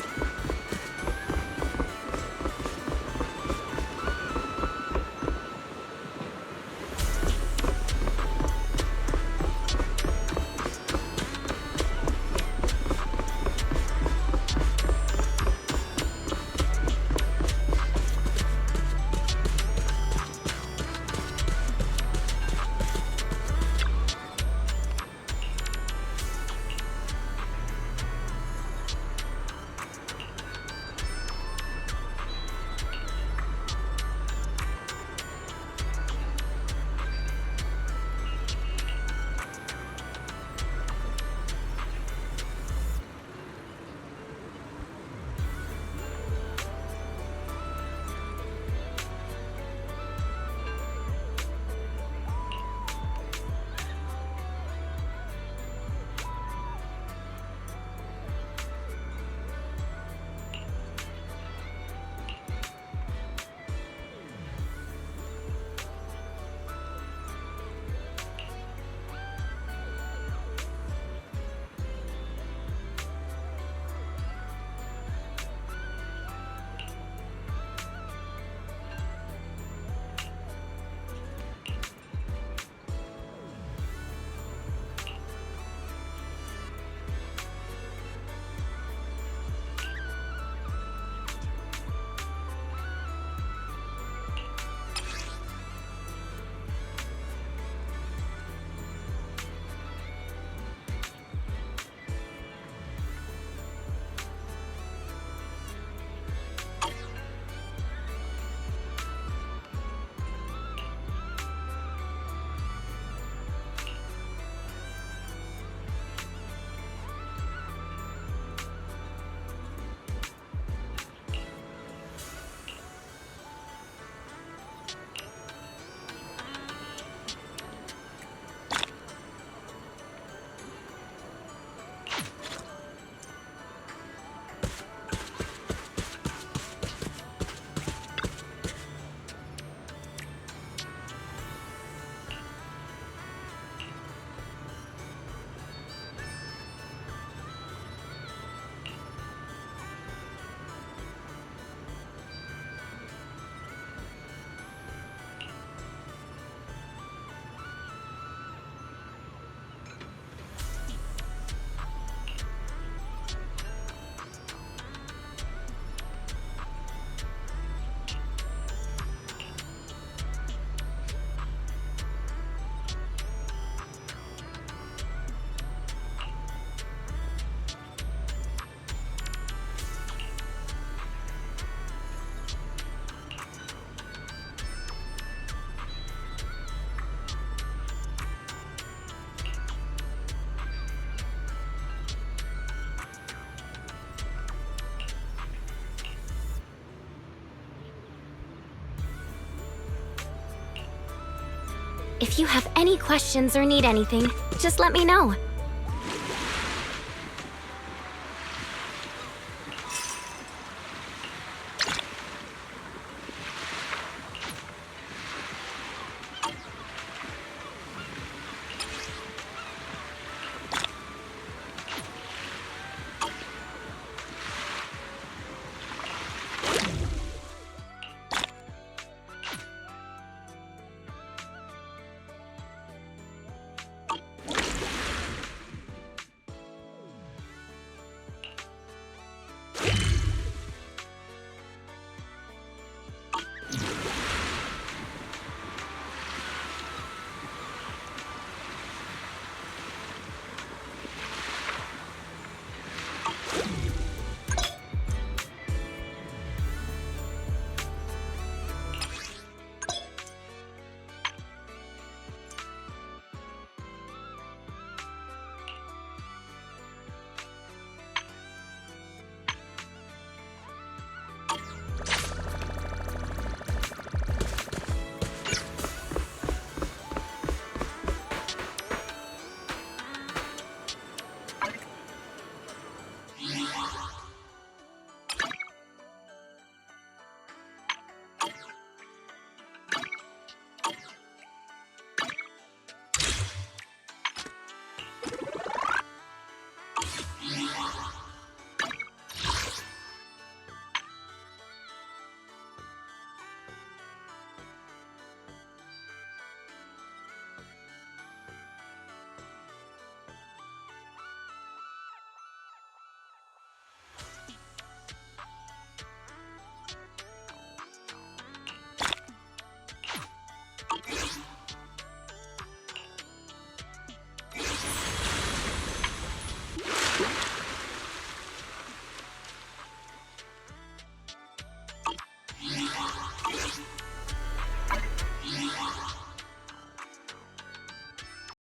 If you have any questions or need anything, just let me know.